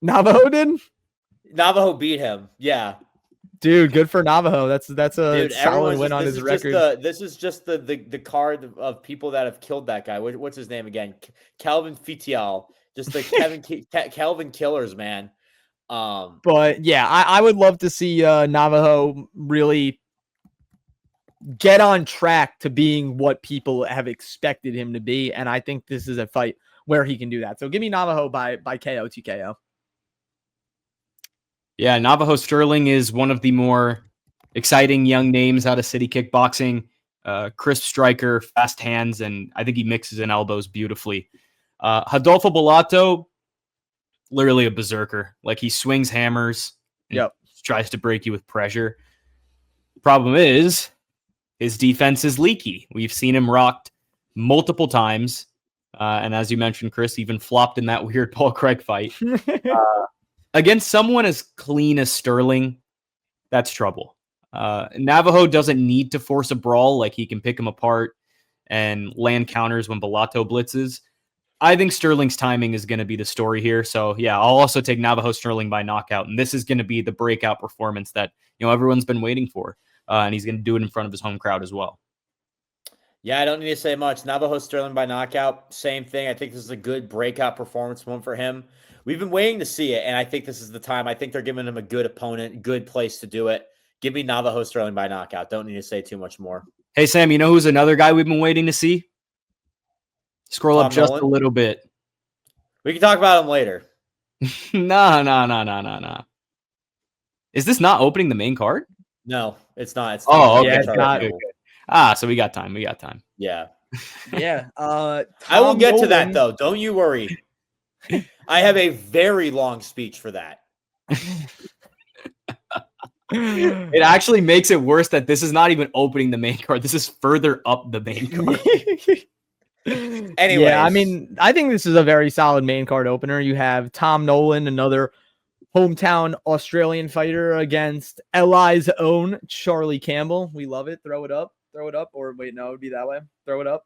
Navajo did? Navajo beat him. Yeah. Dude, good for Navajo. That's a solid win on his record. This is just the card of people that have killed that guy. What's his name again? Calvin Fitial. Just the Calvin killers, man. But yeah, I would love to see Navajo really get on track to being what people have expected him to be. And I think this is a fight where he can do that. So give me Navajo by KO TKO. Yeah, Navajo Sterling is one of the more exciting young names out of city kickboxing. Crisp striker, fast hands, and I think he mixes in elbows beautifully. Rodolfo Bellato, literally a berserker. Like, he swings hammers. Tries to break you with pressure. Problem is, His defense is leaky. We've seen him rocked multiple times. And as you mentioned, Chris, even flopped in that weird Paul Craig fight. Against someone as clean as Sterling, that's trouble. Navajo doesn't need to force a brawl. Like, he can pick him apart and land counters when Bellato blitzes. I think Sterling's timing is going to be the story here. So, yeah, I'll also take Navajo Sterling by knockout. And this is going to be the breakout performance that, everyone's been waiting for. And he's going to do it in front of his home crowd as well. Yeah, I don't need to say much. Navajo Sterling by knockout, same thing. I think this is a good breakout performance one for him. We've been waiting to see it, and I think this is the time. I think they're giving him a good opponent, good place to do it. Give me Navajo Sterling by knockout. Don't need to say too much more. Hey, Sam, you know who's another guy we've been waiting to see? Scroll up just a little bit. We can talk about him later. No. Is this not opening the main card? No, it's not. It's okay. Yeah, it's not. Good. So we got time. Yeah. Yeah. I will get to that, though. Don't you worry. I have a very long speech for that. It actually makes it worse that this is not even opening the main card. This is further up the main card. Anyway, yeah, I mean, I think this is a very solid main card opener. You have Tom Nolan, another hometown Australian fighter, against LI's own Charlie Campbell. We love it. Throw it up. Or wait, no, it would be that way. Throw it up.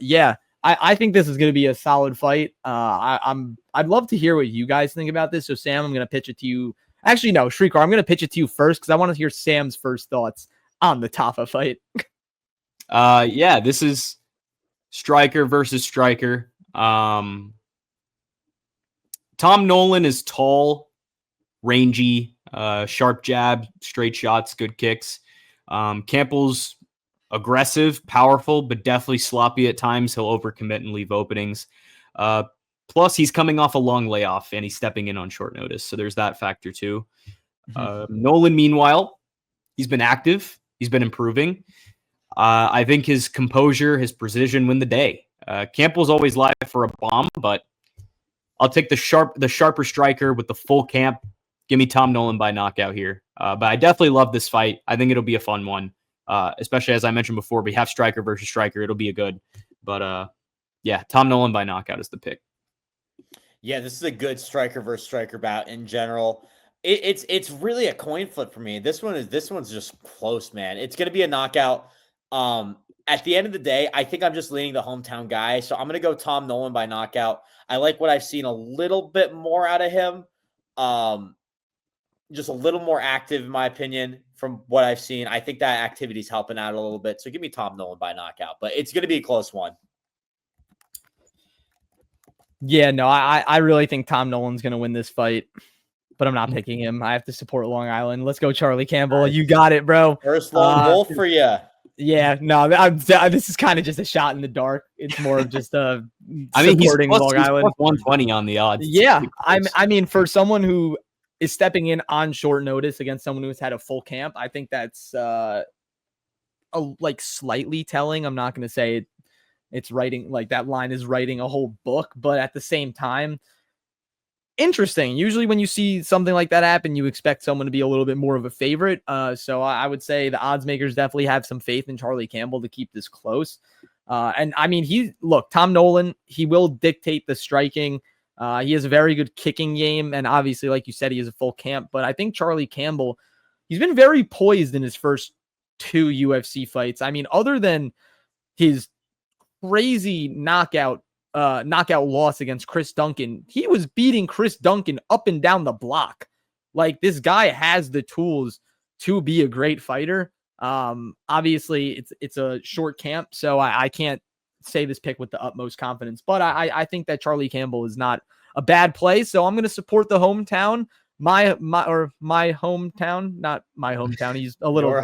Yeah, I think this is going to be a solid fight. I'd love to hear what you guys think about this. So, Sam, I'm going to pitch it to you. Actually, no, Shrikar, I'm going to pitch it to you first because I want to hear Sam's first thoughts on the Tafa fight. Yeah, this is striker versus striker. Tom Nolan is tall, rangy, sharp jab, straight shots, good kicks. Campbell's aggressive, powerful, but definitely sloppy at times. He'll overcommit and leave openings. Plus, he's coming off a long layoff and he's stepping in on short notice. So there's that factor too. Nolan, meanwhile, he's been active. He's been improving. I think his composure, his precision win the day. Campbell's always live for a bomb, but I'll take the sharper striker with the full camp. Give me Tom Nolan by knockout here. But I definitely love this fight. I think it'll be a fun one. Especially as I mentioned before, we have striker versus striker. It'll be a good. But yeah, Tom Nolan by knockout is the pick. Yeah, this is a good striker versus striker bout in general. It's really a coin flip for me. This one's just close, man. It's gonna be a knockout. At the end of the day, I think I'm just leaning the hometown guy. So I'm gonna go Tom Nolan by knockout. I like what I've seen a little bit more out of him. Just a little more active, in my opinion, from what I've seen. I think that activity's helping out a little bit. So give me Tom Nolan by knockout, but it's gonna be a close one. Yeah, no, I really think Tom Nolan's going to win this fight, but I'm not picking him. I have to support Long Island. Let's go, Charlie Campbell. Nice. You got it, bro. First lone wolf for you. Yeah, no, this is kind of just a shot in the dark. It's more of just supporting Long Island. 120 on the odds. Yeah, I mean, for someone who is stepping in on short notice against someone who's had a full camp, I think that's slightly telling. I'm not going to say it's writing like that line is writing a whole book, but at the same time, interesting. Usually when you see something like that happen, you expect someone to be a little bit more of a favorite. So I would say the odds makers definitely have some faith in Charlie Campbell to keep this close. And I mean, Tom Nolan, he will dictate the striking. He has a very good kicking game. And obviously, like you said, he has a full camp, but I think Charlie Campbell, he's been very poised in his first 2 UFC fights. I mean, other than his crazy knockout loss against Chris Duncan, he was beating Chris Duncan up and down the block. Like, this guy has the tools to be a great fighter. Obviously it's a short camp, so I can't say this pick with the utmost confidence, but I think that Charlie Campbell is not a bad play. So I'm going to support the hometown. My hometown, not my hometown. He's a little,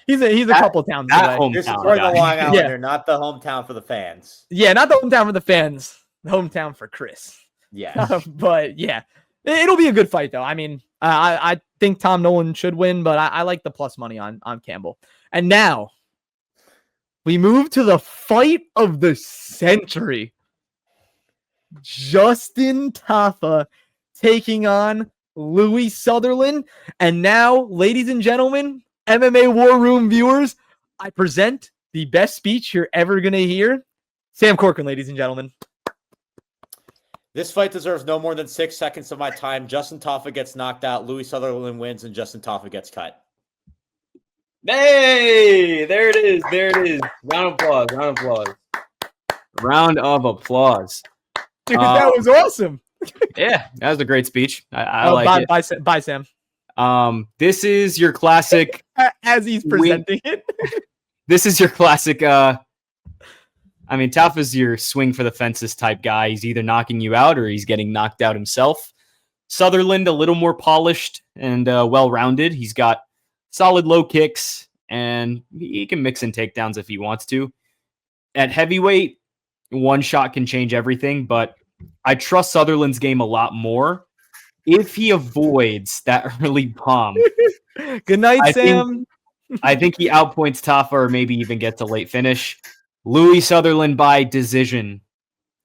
he's a couple towns away. You're supporting the Long Islander, not the hometown for the fans. Yeah, not the hometown for the fans. The hometown for Chris. Yeah, but yeah, it'll be a good fight though. I mean, I think Tom Nolan should win, but I like the plus money on Campbell. And now we move to the fight of the century. Justin Tafa taking on Louis Sutherland. And now, ladies and gentlemen, MMA War Room viewers, I present the best speech you're ever going to hear. Sam Corcoran, ladies and gentlemen. This fight deserves no more than 6 seconds of my time. Justin Tafa gets knocked out. Louis Sutherland wins, and Justin Tafa gets cut. Hey, there it is. There it is. Round of applause. Round of applause. Round of applause. Dude, that was awesome. Yeah, that was a great speech. I like it. Bye, Sam. This is your classic. As he's presenting it. This is your classic. Tafa's your swing for the fences type guy. He's either knocking you out or he's getting knocked out himself. Sutherland, a little more polished and well-rounded. He's got solid low kicks, and he can mix in takedowns if he wants to. At heavyweight, one shot can change everything, but I trust Sutherland's game a lot more if he avoids that early bomb. Good night, Sam. I think he outpoints Tafa or maybe even gets a late finish. Louis Sutherland by decision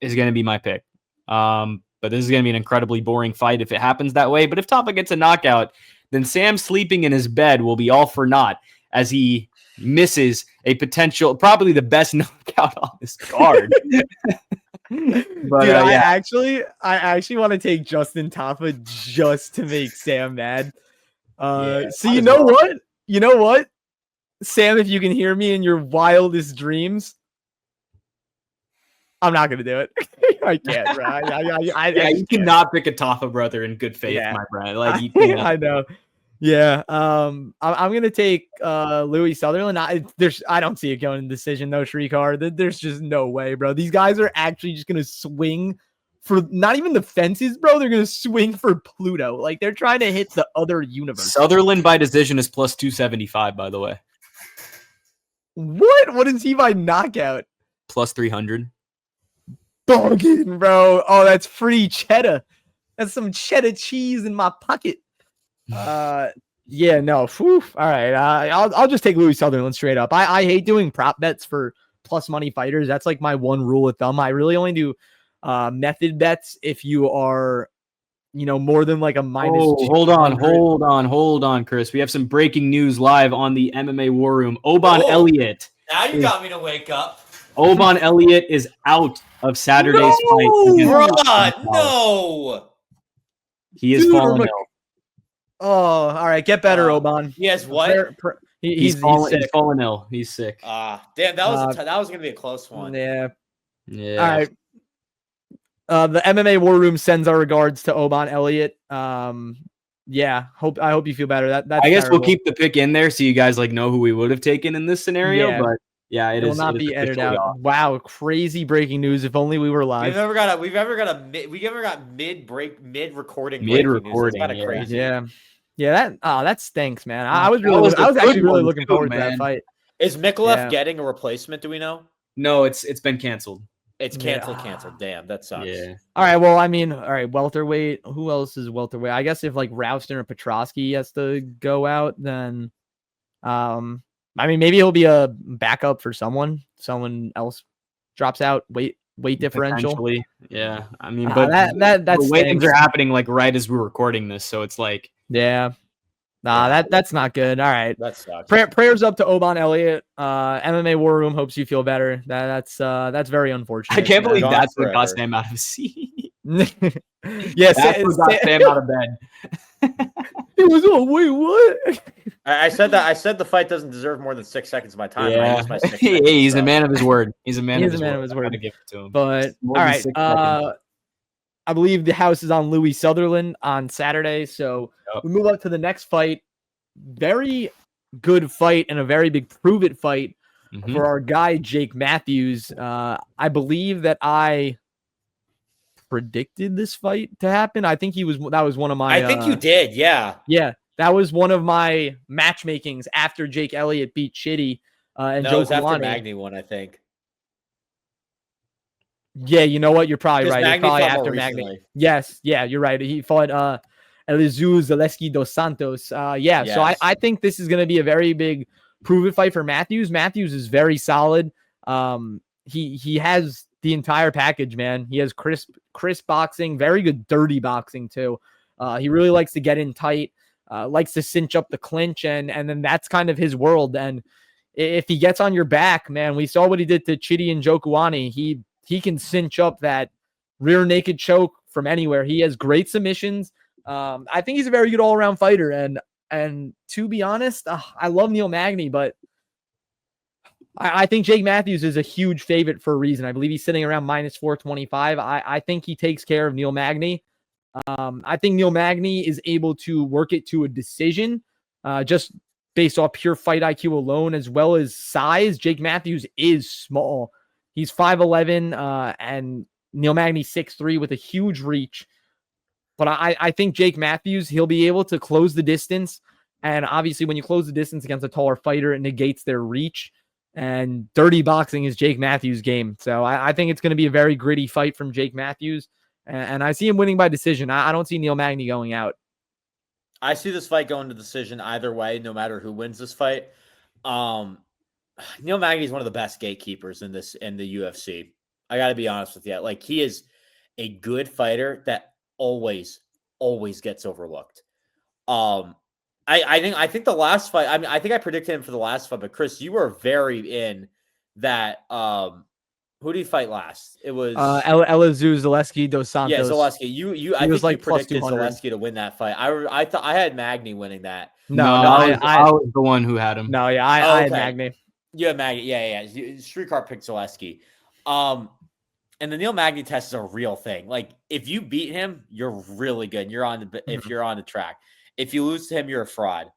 is going to be my pick. But this is going to be an incredibly boring fight if it happens that way. But if Tafa gets a knockout, then Sam sleeping in his bed will be all for naught as he misses a potential, probably the best knockout on this card. But dude, I actually want to take Justin Tafa just to make Sam mad. So you know what? You know what? Sam, if you can hear me in your wildest dreams, I'm not gonna do it. I can't, bro. You cannot pick a Tafa brother in good faith, my friend. Like you I know. Yeah. I'm gonna take Louis Sutherland. I don't see it going in decision though, Shrikar. There's just no way, bro. These guys are actually just gonna swing for not even the fences, bro. They're gonna swing for Pluto. Like they're trying to hit the other universe. Sutherland by decision is plus 275, by the way. What is he by knockout? Plus 300. Bargain, bro. Oh, that's free cheddar. That's some cheddar cheese in my pocket. Yeah, no. Whew. All right. I'll just take Louis Sutherland straight up. I hate doing prop bets for plus money fighters. That's like my one rule of thumb. I really only do method bets if you are, more than like a minus. Oh, hold on, Chris. We have some breaking news live on the MMA War Room. Oban Elliott. Now you got me to wake up. Oban Elliott is out of Saturday's fight. No. He is fallen ill. Oh, all right. Get better, Oban. He has what? He's fallen ill. He's sick. Damn, that was gonna be a close one. Yeah. Yeah. All right. The MMA War Room sends our regards to Oban Elliott. Yeah. I hope you feel better. That's I guess terrible. we'll keep the pick in there so you guys know who we would have taken in this scenario. Yeah. But yeah, it will not be edited out. Off. Wow, crazy breaking news! If only we were live. We've ever got mid recording. Yeah. Crazy. Yeah. That stinks, man. I was actually really looking forward to that fight. Is Micallef getting a replacement? Do we know? No, it's been canceled. It's canceled. Damn, that sucks. Yeah. All right. Well, all right. Welterweight. Who else is welterweight? I guess if like Rowston or Petrosky has to go out, then, maybe he'll be a backup for someone. Someone else drops out. Weight differential. Yeah. But the weightings are happening like right as we're recording this, so it's like, yeah. That's not good. All right. That sucks. Prayers up to Oban Elliott. MMA War Room hopes you feel better. That's very unfortunate. I can't believe that's what got Sam out of seat. Yes, that's what got Sam out of bed. It was wait, what? I said the fight doesn't deserve more than 6 seconds of my time. Yeah. He's a man of his word. He's a man of his word. To give it to him. But all right. I believe the house is on Louis Sutherland on Saturday. So we move up to the next fight. Very good fight and a very big prove it fight for our guy, Jake Matthews. I believe that I predicted this fight to happen. I think that was one of my. I think you did. Yeah. Yeah. That was one of my matchmakings after Jake Elliott beat Chitty. And no, Joe it was after Kulani. Magny one, I think. Yeah, you know what? You're probably right. Magny probably fought after more Magny. recently. Yes, yeah, you're right. He fought Elisha Zaleski dos Santos. So I think this is going to be a very big prove it fight for Matthews. Matthews is very solid. He has the entire package, man. He has crisp boxing, very good dirty boxing too. He really likes to get in tight, likes to cinch up the clinch, and then that's kind of his world. And if he gets on your back, man, we saw what he did to Chidi and Jokuani. He can cinch up that rear naked choke from anywhere. He has great submissions. I think he's a very good all-around fighter. And to be honest, I love Neil Magny, but I think Jake Matthews is a huge favorite for a reason. I believe he's sitting around minus 425. I think he takes care of Neil Magny. I think Neil Magny is able to work it to a decision just based off pure fight IQ alone, as well as size. Jake Matthews is small. He's 5'11", and Neil Magny 6'3", with a huge reach. But I think Jake Matthews, he'll be able to close the distance. And obviously, when you close the distance against a taller fighter, it negates their reach. And dirty boxing is Jake Matthews' game. So I think it's going to be a very gritty fight from Jake Matthews. And I see him winning by decision. I don't see Neil Magny going out. I see this fight going to decision either way, no matter who wins this fight. Neil Magny is one of the best gatekeepers in the UFC. I got to be honest with you. Like, he is a good fighter that always gets overlooked. I think the last fight, I mean, I think I predicted him for the last fight, but Chris, you were very in that. Who did he fight last? It was Elizu Zaleski dos Santos. Yeah, Zaleski. I think like you predicted Zaleski to win that fight. I thought I had Magny winning that. No, I was the one who had him. No, yeah, I had Magny. You had Magny, yeah. Streetcar picked Zaleski. And the Neil Magny test is a real thing. Like, if you beat him, you're really good. If you're on the track. If you lose to him, you're a fraud.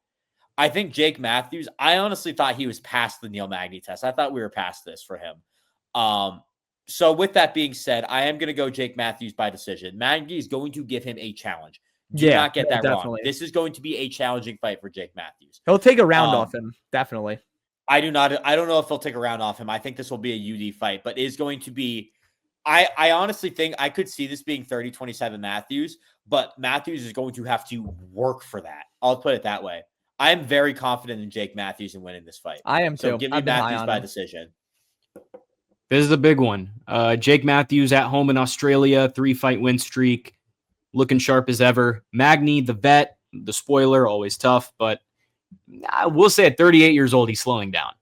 I think Jake Matthews, I honestly thought he was past the Neil Magny test. I thought we were past this for him. So with that being said, I am going to go Jake Matthews by decision. Magny is going to give him a challenge. Do not get that wrong. This is going to be a challenging fight for Jake Matthews. He'll take a round off him, definitely. I don't know if he'll take a round off him. I think this will be a UD fight, but it is going to be, I honestly think I could see this being 30-27 Matthews, but Matthews is going to have to work for that. I'll put it that way. I am very confident in Jake Matthews in winning this fight. I am too. So give me Matthews by decision. This is a big one. Jake Matthews at home in Australia, 3-fight win streak, looking sharp as ever. Magny, the vet, the spoiler, always tough, but I will say at 38 years old, he's slowing down.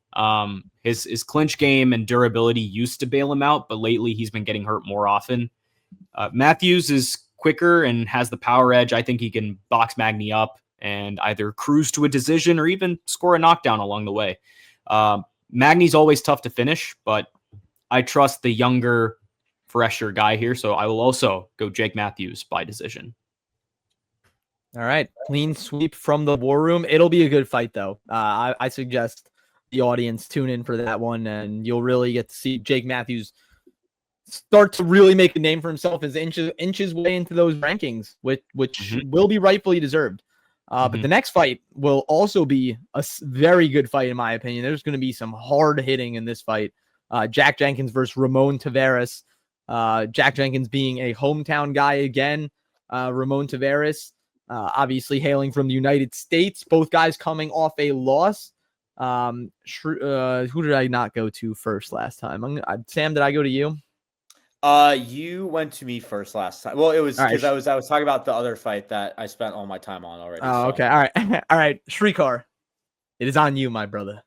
His clinch game and durability used to bail him out, but lately he's been getting hurt more often. Matthews is quicker and has the power edge. I think he can box Magny up and either cruise to a decision or even score a knockdown along the way. Magny's always tough to finish, but I trust the younger, fresher guy here, so I will also go Jake Matthews by decision. All right. Clean sweep from the War Room. It'll be a good fight, though. I suggest the audience tune in for that one, and you'll really get to see Jake Matthews start to really make a name for himself as inches way into those rankings, which will be rightfully deserved. But the next fight will also be a very good fight, in my opinion. There's going to be some hard hitting in this fight. Jack Jenkins versus Ramon Taveras. Jack Jenkins being a hometown guy again. Ramon Taveras, obviously hailing from the United States. Both guys coming off a loss. Who did I not go to first last time? Sam, did I go to you? You went to me first last time. Well, it was because I was talking about the other fight that I spent all my time on already. Oh, okay. All right. All right. Shrikar, it is on you, my brother.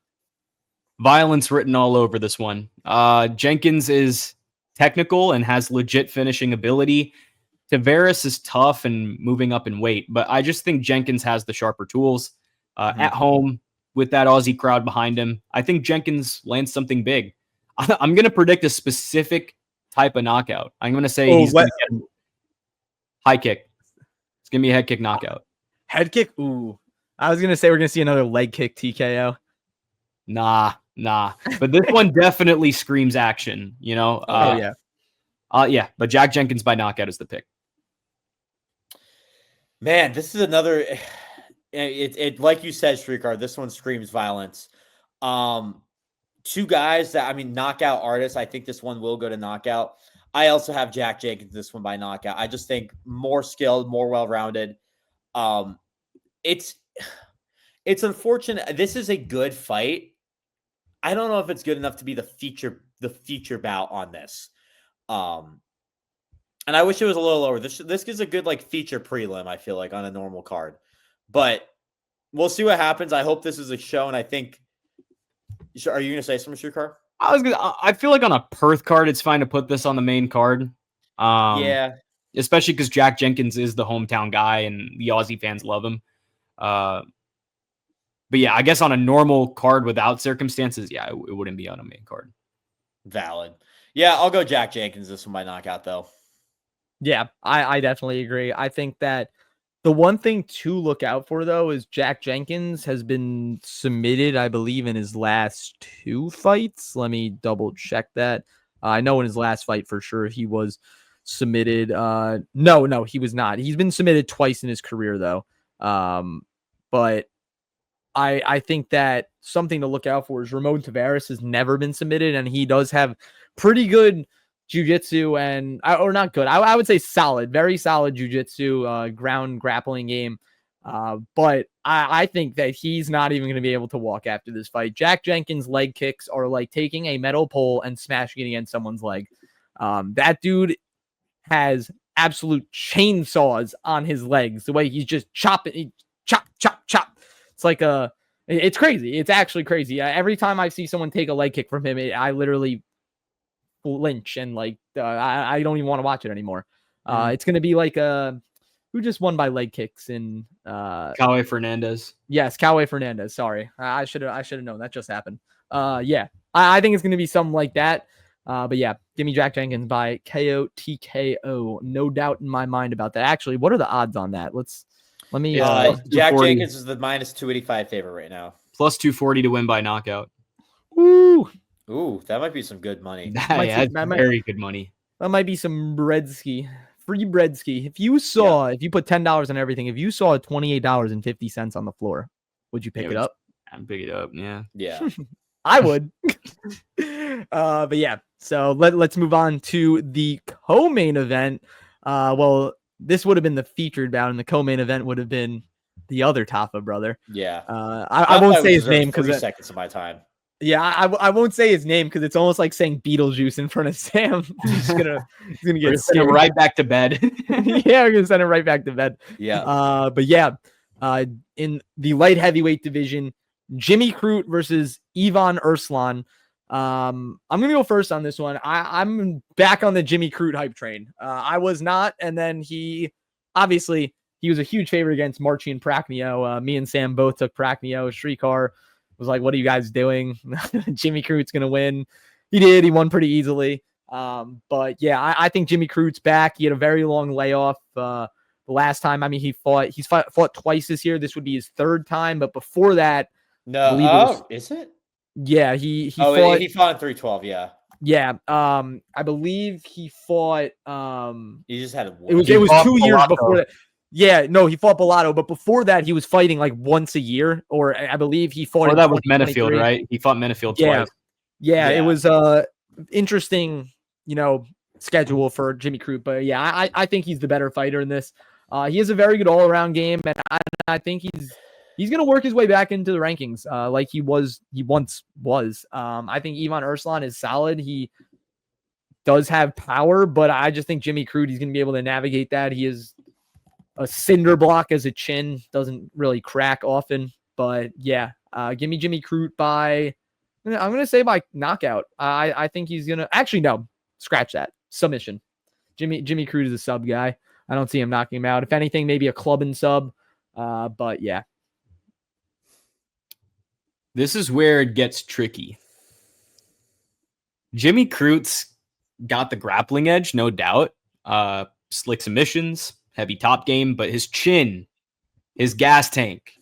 Violence written all over this one. Jenkins is technical and has legit finishing ability. Taveras is tough and moving up in weight, but I just think Jenkins has the sharper tools. At home with that Aussie crowd behind him, I think Jenkins lands something big. I'm going to predict a specific type of knockout. I'm going to say he's going to get high kick. It's going to be a head kick knockout. Head kick? Ooh. I was going to say we're going to see another leg kick TKO. Nah. But this one definitely screams action, you know? Yeah. But Jack Jenkins by knockout is the pick. Man, this is another... It like you said, Shrikar, this one screams violence. Two guys that, knockout artists. I think this one will go to knockout. I also have Jack Jenkins this one by knockout. I just think more skilled, more well-rounded. It's unfortunate. This is a good fight. I don't know if it's good enough to be the feature bout on this. And I wish it was a little lower. This is a good feature prelim, I feel like, on a normal card. But we'll see what happens. I hope this is a show, and I think Are you gonna say something, Shukar? I feel like on a Perth card, it's fine to put this on the main card. Yeah. Especially because Jack Jenkins is the hometown guy and the Aussie fans love him. But yeah, I guess on a normal card without circumstances, yeah, it wouldn't be on a main card. Valid. Yeah, I'll go Jack Jenkins this one by knockout, though. Yeah, I definitely agree. I think that the one thing to look out for, though, is Jack Jenkins has been submitted, I believe, in his last 2 fights. Let me double check that. I know in his last fight for sure he was submitted. No, he was not. He's been submitted twice in his career, though. But I think that something to look out for is Ramon Tavares has never been submitted, and he does have pretty good jiu-jitsu or not good. I would say solid, very solid jiu-jitsu, ground grappling game. But I think that he's not even going to be able to walk after this fight. Jack Jenkins' leg kicks are like taking a metal pole and smashing it against someone's leg. That dude has absolute chainsaws on his legs. The way he's just chopping, chop, chop, chop. It's like it's crazy. It's actually crazy. Every time I see someone take a leg kick from him, I literally flinch and I don't even want to watch it anymore. It's going to be like who just won by leg kicks in Cowboy Fernandez. Yes, Cowboy Fernandez. Sorry, I should have known. That just happened. Yeah, I think it's going to be something like that. But yeah, give me Jack Jenkins by KO TKO. No doubt in my mind about that. Actually, what are the odds on that? Let me. Jack Jenkins is the minus 285 favorite right now. Plus 240 to win by knockout. Ooh, that might be some good money. That's very good money. That might be some breadski. Free breadski. If you put $10 on everything, if you saw $28.50 on the floor, would you pick it up? I'd pick it up. Yeah. Yeah. I would. But yeah, so let's move on to the co-main event. Well, this would have been the featured bout, and the co-main event would have been the other Tafa brother. Yeah. I won't say his name because 3 seconds of my time. Yeah, I won't say his name because it's almost like saying Beetlejuice in front of Sam. He's gonna get send him right back to bed. Yeah, we're gonna send him right back to bed. Yeah. But yeah, in the light heavyweight division, Jimmy Crute versus Ivan Erslan. I'm gonna go first on this one. I'm back on the Jimmy Crute hype train. I was not, and then he was a huge favorite against Marcin Prachnio. Me and Sam both took Prachnio. Shrikar was like, "What are you guys doing?" Jimmy Crute's gonna win. He did. He won pretty easily. But yeah, I think Jimmy Crute's back. He had a very long layoff. The last time, he's fought twice this year. This would be his 3rd time. But before that, no, is it? Yeah, he fought in 312. Yeah. I believe he fought. He just had it was 2 years before that. Yeah, no, he fought Bellato, but before that, he was fighting like once a year, or I believe he fought. Or that was Menefield, right? He fought Menefield twice. Yeah, it was interesting, schedule for Jimmy Crute. But yeah, I think he's the better fighter in this. He has a very good all-around game, and I think he's gonna work his way back into the rankings, like he once was. I think Ivan Erslan is solid. He does have power, but I just think Jimmy Crute, he's gonna be able to navigate that. He is a cinder block as a chin, doesn't really crack often. But yeah, give me Jimmy Crute by knockout. I think he's gonna no, scratch that, submission. Jimmy Crute is a sub guy. I don't see him knocking him out. If anything, maybe a club and sub. But yeah, this is where it gets tricky. Jimmy Crute's got the grappling edge, no doubt. Slick submissions, heavy top game, but his chin, his gas tank,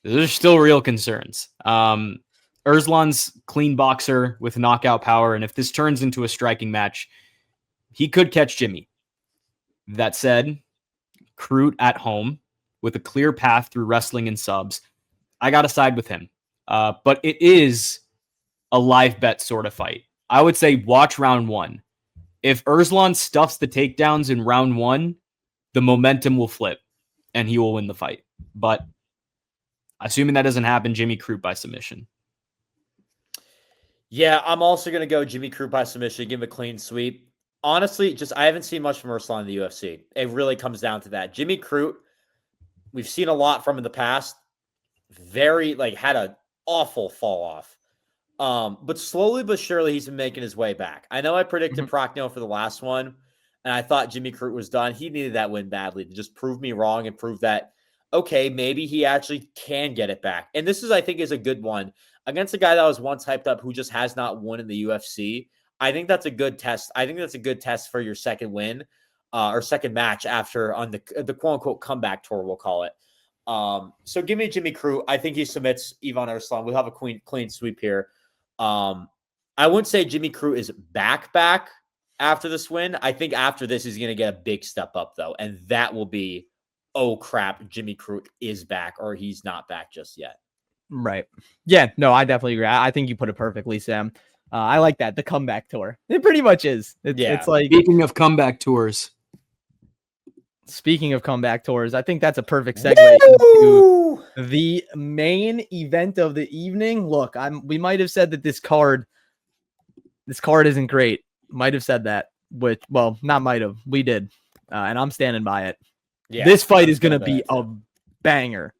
those are still real concerns. Erslan's clean boxer with knockout power, and if this turns into a striking match, he could catch Jimmy. That said, Crute at home with a clear path through wrestling and subs, I got to side with him. But it is a live bet sort of fight. I would say watch round 1. If Erslan stuffs the takedowns in round 1, the momentum will flip and he will win the fight. But assuming that doesn't happen, Jimmy Crute by submission. Yeah, I'm also going to go Jimmy Crute by submission, give him a clean sweep. Honestly, I haven't seen much from Erslan in the UFC. It really comes down to that. Jimmy Crute, we've seen a lot from in the past. Very, had an awful fall off. But slowly but surely, he's been making his way back. I know I predicted Procno for the last one, and I thought Jimmy Crute was done. He needed that win badly to just prove me wrong and prove that, okay, maybe he actually can get it back. And this is, I think, is a good one against a guy that was once hyped up who just has not won in the UFC. I think that's a good test. I think that's a good test for your second win or second match after on the quote unquote comeback tour, we'll call it. So give me Jimmy Crute. I think he submits Ivan Erslan. We'll have a clean sweep here. I wouldn't say Jimmy Crute is back after this win. I think after this, he's going to get a big step up, though. And that will be, oh, crap, Jimmy Crute is back or he's not back just yet. Right. Yeah, no, I definitely agree. I think you put it perfectly, Sam. I like that. The comeback tour. It pretty much is. It's like, speaking of comeback tours. Speaking of comeback tours, I think that's a perfect segue into the main event of the evening. Look, we might have said that this card isn't great. Might have said that, which, well, not might have. We did, and I'm standing by it. Yeah, this fight is going to be a banger.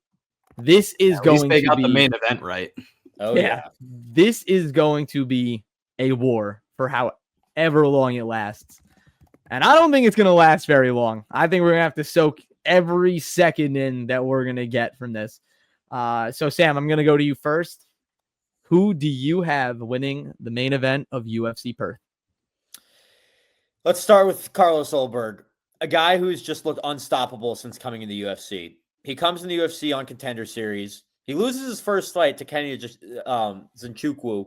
This is going to be the main event, right? Oh yeah, this is going to be a war for however long it lasts. And I don't think it's going to last very long. I think we're going to have to soak every second in that we're going to get from this. So, Sam, I'm going to go to you first. Who do you have winning the main event of UFC Perth? Let's start with Carlos Ulberg, a guy who's just looked unstoppable since coming in the UFC. He comes in the UFC on Contender Series. He loses his first fight to Kenny Zinchukwu.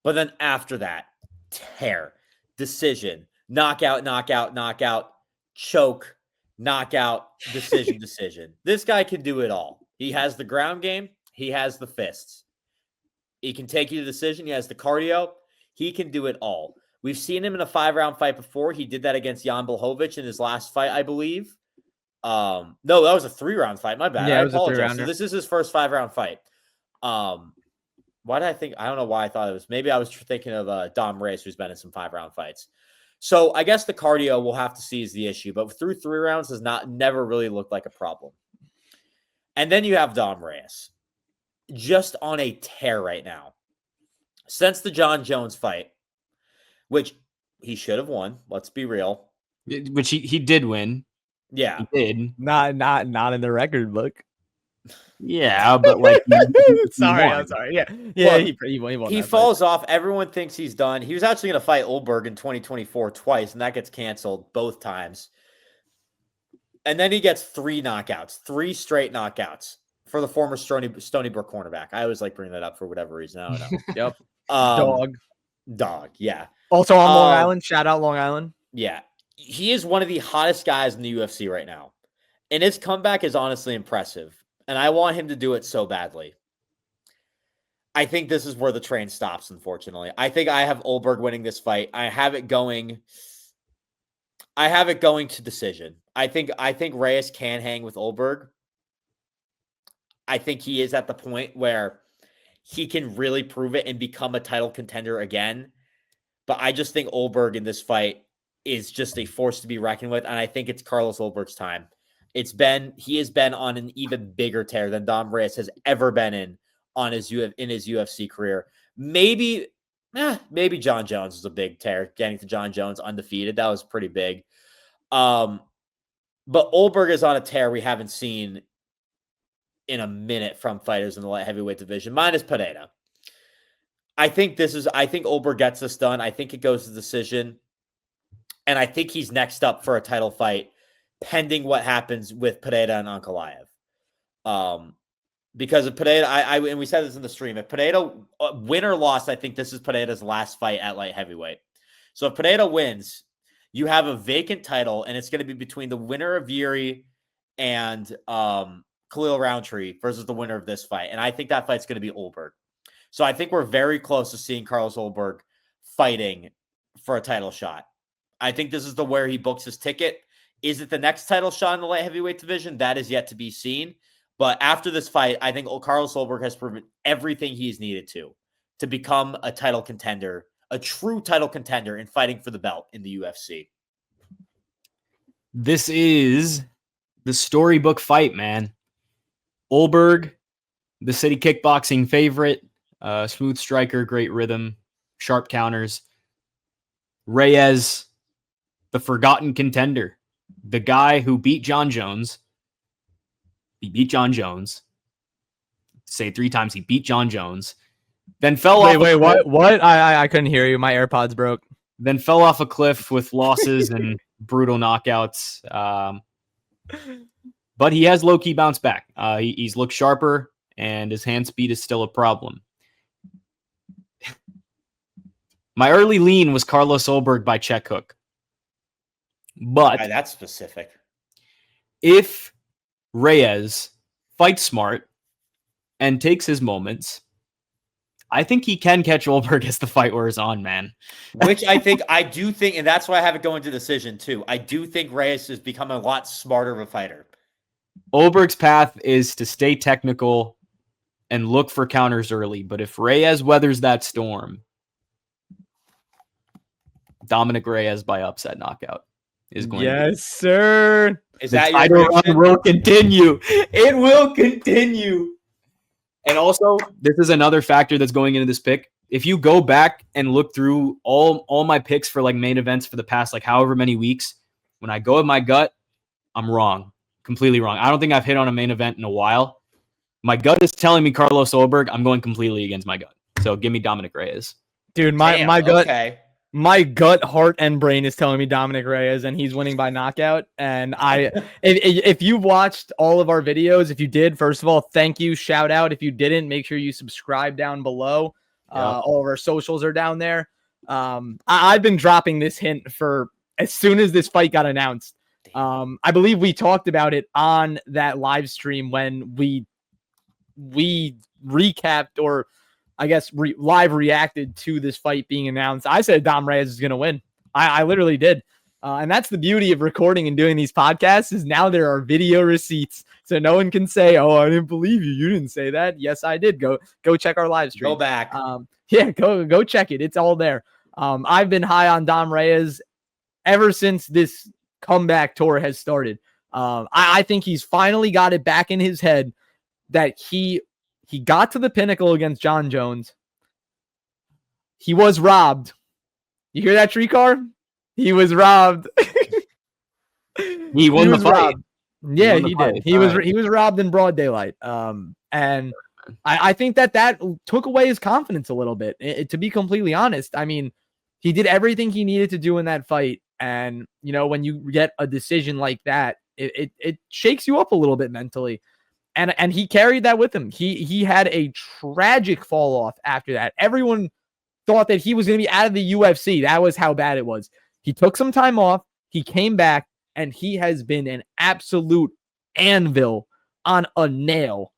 But then after that, tear, decision, knockout, choke, knockout, decision. This guy can do it all. He has the ground game. He has the fists. He can take you to decision. He has the cardio. He can do it all. We've seen him in a 5-round fight before. He did that against Jan Blachowicz in his last fight, I believe. No, that was a 3-round fight. My bad. Yeah, I apologize. So this is his first 5-round fight. Why did I think? I don't know why I thought it was. Maybe I was thinking of Dom Reyes, who's been in some 5-round fights. So I guess the cardio we'll have to see is the issue, but through 3 rounds has never really looked like a problem. And then you have Dom Reyes, just on a tear right now. Since the John Jones fight, which he should have won, let's be real. Which he did win. Yeah, he did. Not in the record book. Yeah, but like, I'm sorry. Yeah, well, he falls off. Everyone thinks he's done. He was actually going to fight Ulberg in 2024 twice, and that gets canceled both times. And then he gets 3 knockouts, 3 straight knockouts for the former Stony Brook cornerback. I always like bringing that up for whatever reason. I don't know. Yep. Dog. Yeah. Also on Long Island. Shout out Long Island. Yeah. He is one of the hottest guys in the UFC right now. And his comeback is honestly impressive. And I want him to do it so badly. I think this is where the train stops, unfortunately. I think I have Ulberg winning this fight. I have it going to decision. I think Reyes can hang with Ulberg. I think he is at the point where he can really prove it and become a title contender again. But I just think Ulberg in this fight is just a force to be reckoned with. And I think it's Carlos Ulberg's time. He has been on an even bigger tear than Dom Reyes has ever been in his UFC career. Maybe John Jones was a big tear, getting to John Jones undefeated. That was pretty big. But Ulberg is on a tear we haven't seen in a minute from fighters in the light heavyweight division, minus Pereira. I think Ulberg gets this done. I think it goes to decision. And I think he's next up for a title fight, pending what happens with Pereira and Ankalaev. Because of Pereira, and we said this in the stream, if Pereira win or loss, I think this is Pereira's last fight at light heavyweight. So if Pereira wins, you have a vacant title, and it's going to be between the winner of Yuri and Khalil Roundtree versus the winner of this fight. And I think that fight's going to be Ulberg. So I think we're very close to seeing Carlos Ulberg fighting for a title shot. I think this is where he books his ticket. Is it the next title shot in the light heavyweight division? That is yet to be seen. But after this fight, I think Carlos Ulberg has proven everything he's needed to become a title contender, a true title contender in fighting for the belt in the UFC. This is the storybook fight, man. Ulberg, the city kickboxing favorite, Smooth striker, great rhythm, sharp counters. Reyes, the forgotten contender, the guy who beat John Jones. He beat John Jones. Say it 3 times. He beat John Jones. Then fell off. Wait, what? I couldn't hear you. My AirPods broke. Then fell off a cliff with losses and brutal knockouts. But he has low-key bounced back. He's looked sharper, and his hand speed is still a problem. My early lean was Carlos Ulberg by check hook. But that's specific. If Reyes fights smart and takes his moments, I think he can catch Ulberg as the fight wears on, man. Which I do think, and that's why I have it going to decision too. I do think Reyes has become a lot smarter of a fighter. Ulberg's path is to stay technical and look for counters early. But if Reyes weathers that storm, Dominick Reyes by upset knockout is going to be. Sir. Is The that title your run prediction? will continue. It will continue. And also, this is another factor that's going into this pick. If you go back and look through all my picks for like main events for the past like however many weeks, when I go with my gut, I'm wrong. Completely wrong. I don't think I've hit on a main event in a while. My gut is telling me Carlos Ulberg. I'm going completely against my gut. So give me Dominick Reyes. Dude, Damn, my gut. Okay. My gut, heart, and brain is telling me Dominick Reyes, and he's winning by knockout. And if you watched all of our videos, if you did, first of all, thank you, shout out. If you didn't, make sure you subscribe down below. All of our socials are down there. I've been dropping this hint for as soon as this fight got announced. I believe we talked about it on that live stream when we recapped, or I guess live reacted to this fight being announced. I said Dom Reyes is going to win. I literally did. And that's the beauty of recording and doing these podcasts, is now there are video receipts. So no one can say, oh, I didn't believe you. You didn't say that. Yes, I did. Go check our live stream. Go back. Yeah, go check it. It's all there. I've been high on Dom Reyes ever since this comeback tour has started. I think he's finally got it back in his head that he got to the pinnacle against John Jones. He was robbed. You hear that, tree car? He was robbed. He won the fight. Robbed. Yeah, he did. He was robbed in broad daylight. And I think that took away his confidence a little bit. To be completely honest, I mean, he did everything he needed to do in that fight. And, you know, when you get a decision like that, it shakes you up a little bit mentally. And he carried that with him. He had a tragic fall off after that. Everyone thought that he was going to be out of the UFC. That was how bad it was. He took some time off. He came back, and he has been an absolute anvil on a nail.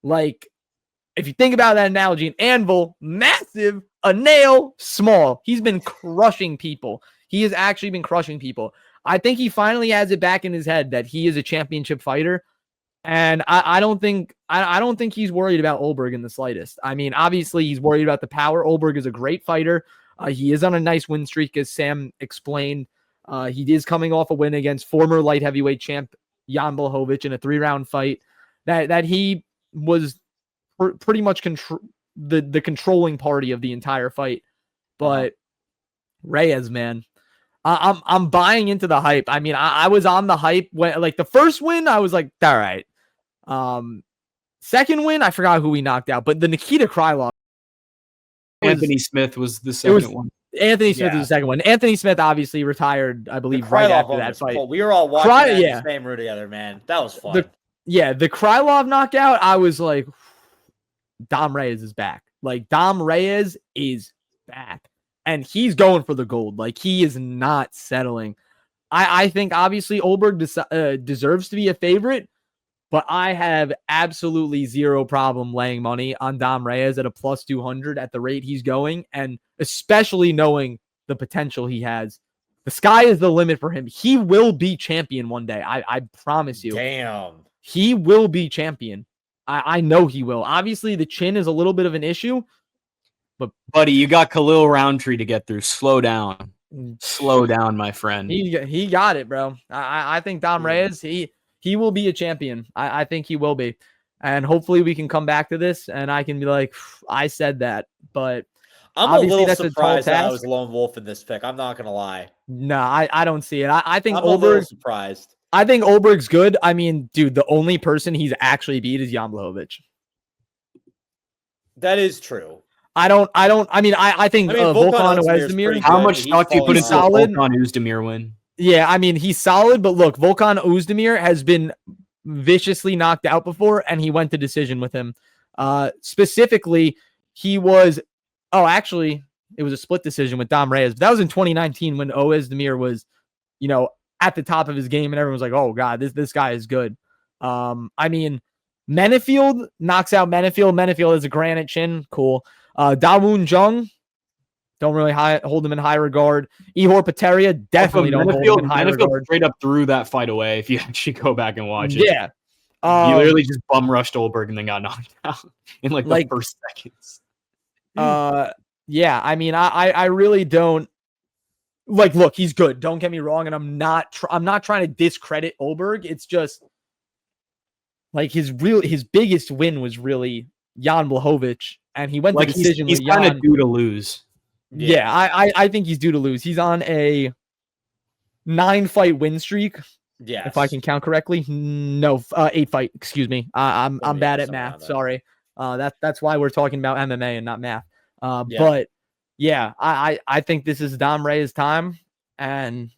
Like, if you think about that analogy, an anvil, massive, a nail, small. He's been crushing people. He has actually been crushing people. I think he finally has it back in his head that he is a championship fighter. And I don't think he's worried about Ulberg in the slightest. I mean, obviously he's worried about the power. Ulberg is a great fighter. He is on a nice win streak, as Sam explained. He is coming off a win against former light heavyweight champ Jan Blachowicz in a 3-round fight that he was pretty much the controlling party of the entire fight. But Reyes, man, I'm buying into the hype. I mean, I was on the hype when, like, the first win, I was like, all right. Second win, I forgot who he knocked out, but the Nikita Krylov. Anthony Smith was the second one. Anthony Smith was the second one. Anthony Smith obviously retired, I believe, right after that fight. Cool. We were all watching the same room together, man. That was fun. The Krylov knockout, I was like, Dom Reyes is back. Like, Dom Reyes is back. And he's going for the gold. Like, he is not settling. I think, obviously, Ulberg deserves to be a favorite, but I have absolutely zero problem laying money on Dom Reyes at a plus 200 at the rate he's going, and especially knowing the potential he has. The sky is the limit for him. He will be champion one day. I promise you. Damn. He will be champion. I know he will. Obviously, the chin is a little bit of an issue, but buddy, you got Khalil Roundtree to get through. Slow down. Slow down, my friend. He got it, bro. I think Dom Reyes, he will be a champion. I think he will be. and hopefully we can come back to this and I can be like, I said that. But I'm a obviously little that's a tall surprised that I task. was lone wolf in this pick. I'm not gonna lie. No, I don't see it. I think I'm a little Ulberg. surprised. I think Ulberg's good. I mean, dude, the only person he's actually beat is Jan Blachowicz. That is true. I think Volkan Oezdemir. How much stock do you put into a Volkan Oezdemir win? Yeah, I mean, he's solid, but look, Volkan Oezdemir has been viciously knocked out before, and he went to decision with him. Specifically, he was, actually, it was a split decision with Dom Reyes. But that was in 2019 when Oezdemir was, at the top of his game, and everyone was like, oh, God, this guy is good. I mean, Menefield knocks out Menefield. Menefield has a granite chin. Cool. Dawoon Jung, don't really hold him in high regard. Ihor Peteria, definitely don't hold him in high regard. Straight up threw that fight away if you actually go back and watch it. Yeah. He literally just bum rushed Ulberg and then got knocked out in the first seconds. Yeah, I mean, I really don't look, he's good. Don't get me wrong. And I'm not trying to discredit Ulberg. It's just his biggest win was really Jan Blachowicz, and he went to decision with Jan. He's kind of due to lose. Yeah, I think he's due to lose. He's on a 9-fight win streak. Yeah, if I can count correctly. No, 8-fight. Excuse me. I'm bad at math. Sorry. That's why we're talking about MMA and not math. But yeah, I think this is Dom Reyes' time, and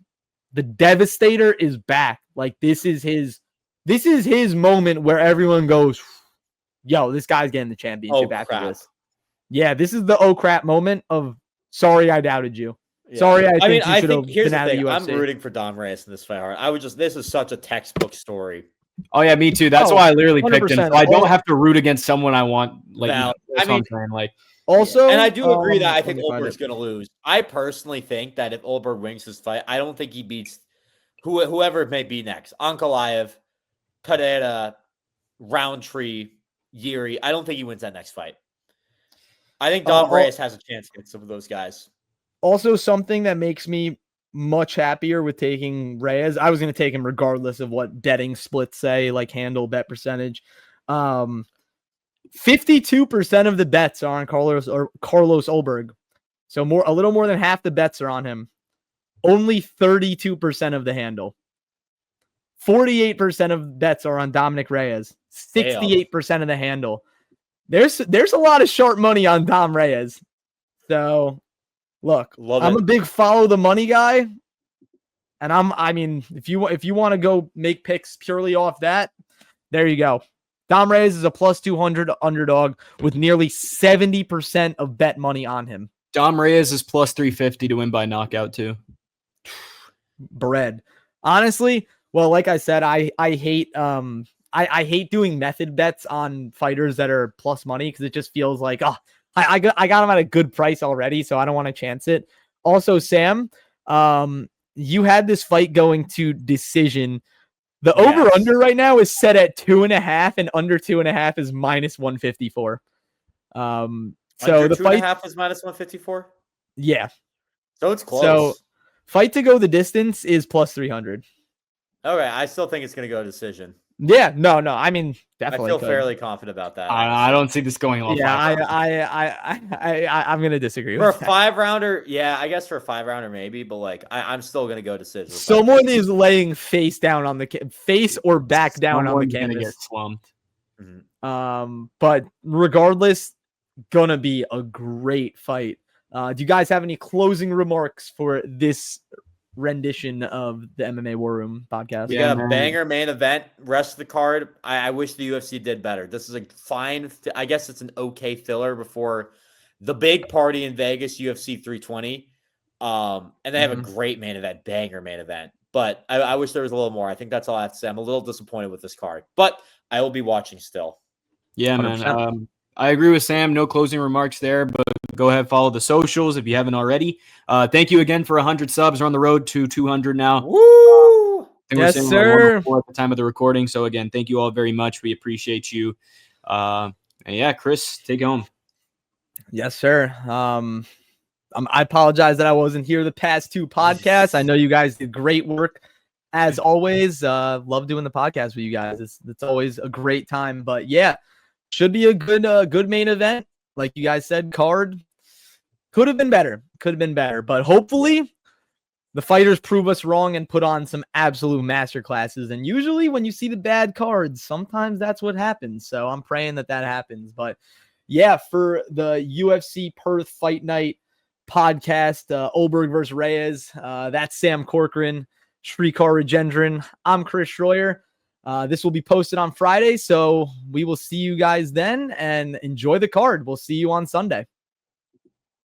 the Devastator is back. This is his moment where everyone goes, yo, this guy's getting the championship after this. Yeah, this is the oh crap moment of sorry I doubted you. Yeah. Sorry, I think here's the thing. I'm rooting for Dom Reyes in this fight. This is such a textbook story. Oh yeah, me too. That's why I literally picked him. So I don't have to root against someone I want. Also, and I do agree that I think Ulberg's going to lose. I personally think that if Ulberg wins this fight, I don't think he beats whoever it may be next. Ankalaev, Pereira, Roundtree, Yuri. I don't think he wins that next fight. I think Dom Reyes has a chance against some of those guys. Also, something that makes me much happier with taking Reyes. I was going to take him regardless of what betting splits say, handle bet percentage. 52% of the bets are on Carlos Ulberg. So a little more than half the bets are on him. Only 32% of the handle. 48% of bets are on Dominick Reyes. 68% of the handle. There's a lot of sharp money on Dom Reyes. So look, I'm a big follow the money guy. And if you want to go make picks purely off that, there you go. Dom Reyes is a plus 200 underdog with nearly 70% of bet money on him. Dom Reyes is plus 350 to win by knockout too. Bread. Honestly, well, like I said, I hate I hate doing method bets on fighters that are plus money because it just feels like, I got him at a good price already, so I don't want to chance it. Also, Sam, you had this fight going to decision. The over-under right now is set at 2.5, and under 2.5 is minus 154. So under the fight 2.5 is minus 154? Yeah. So it's close. So fight to go the distance is plus 300. Okay, I still think it's going to go decision. Yeah, no. I mean, definitely. I feel fairly confident about that. I don't see this going off. Yeah, I'm gonna disagree for with a 5-rounder. Yeah, I guess for a 5-rounder maybe, but I'm still gonna go decision. Someone is laying face down on the face or back down on the canvas. Gonna get slumped. Mm-hmm. But regardless, gonna be a great fight. Do you guys have any closing remarks for this rendition of the MMA War Room podcast? We got a banger main event. Rest of the card, I wish the UFC did better. This is a fine, I guess it's an okay filler before the big party in Vegas, UFC 320. And they have a great main event, banger main event. But I wish there was a little more. I think that's all I have to say. I'm a little disappointed with this card, but I will be watching still. Yeah, 100%. Man. I agree with Sam. No closing remarks there, but go ahead, follow the socials if you haven't already. Thank you again for 100 subs. We're on the road to 200 now. Woo! Yes, sir. At the time of the recording. So again, thank you all very much. We appreciate you. And yeah, Chris, take it home. Yes, sir. I apologize that I wasn't here the past 2 podcasts. I know you guys did great work as always, love doing the podcast with you guys. It's always a great time. But yeah, should be a good main event. Like you guys said, card could have been better. But hopefully the fighters prove us wrong and put on some absolute master classes. And usually when you see the bad cards, sometimes that's what happens. So I'm praying that happens. But yeah, for the UFC Perth Fight Night podcast, Ulberg versus Reyes, that's Sam Corcoran, Shrikar Rajendran. I'm Chris Schroyer. This will be posted on Friday, so we will see you guys then, and enjoy the card. We'll see you on Sunday.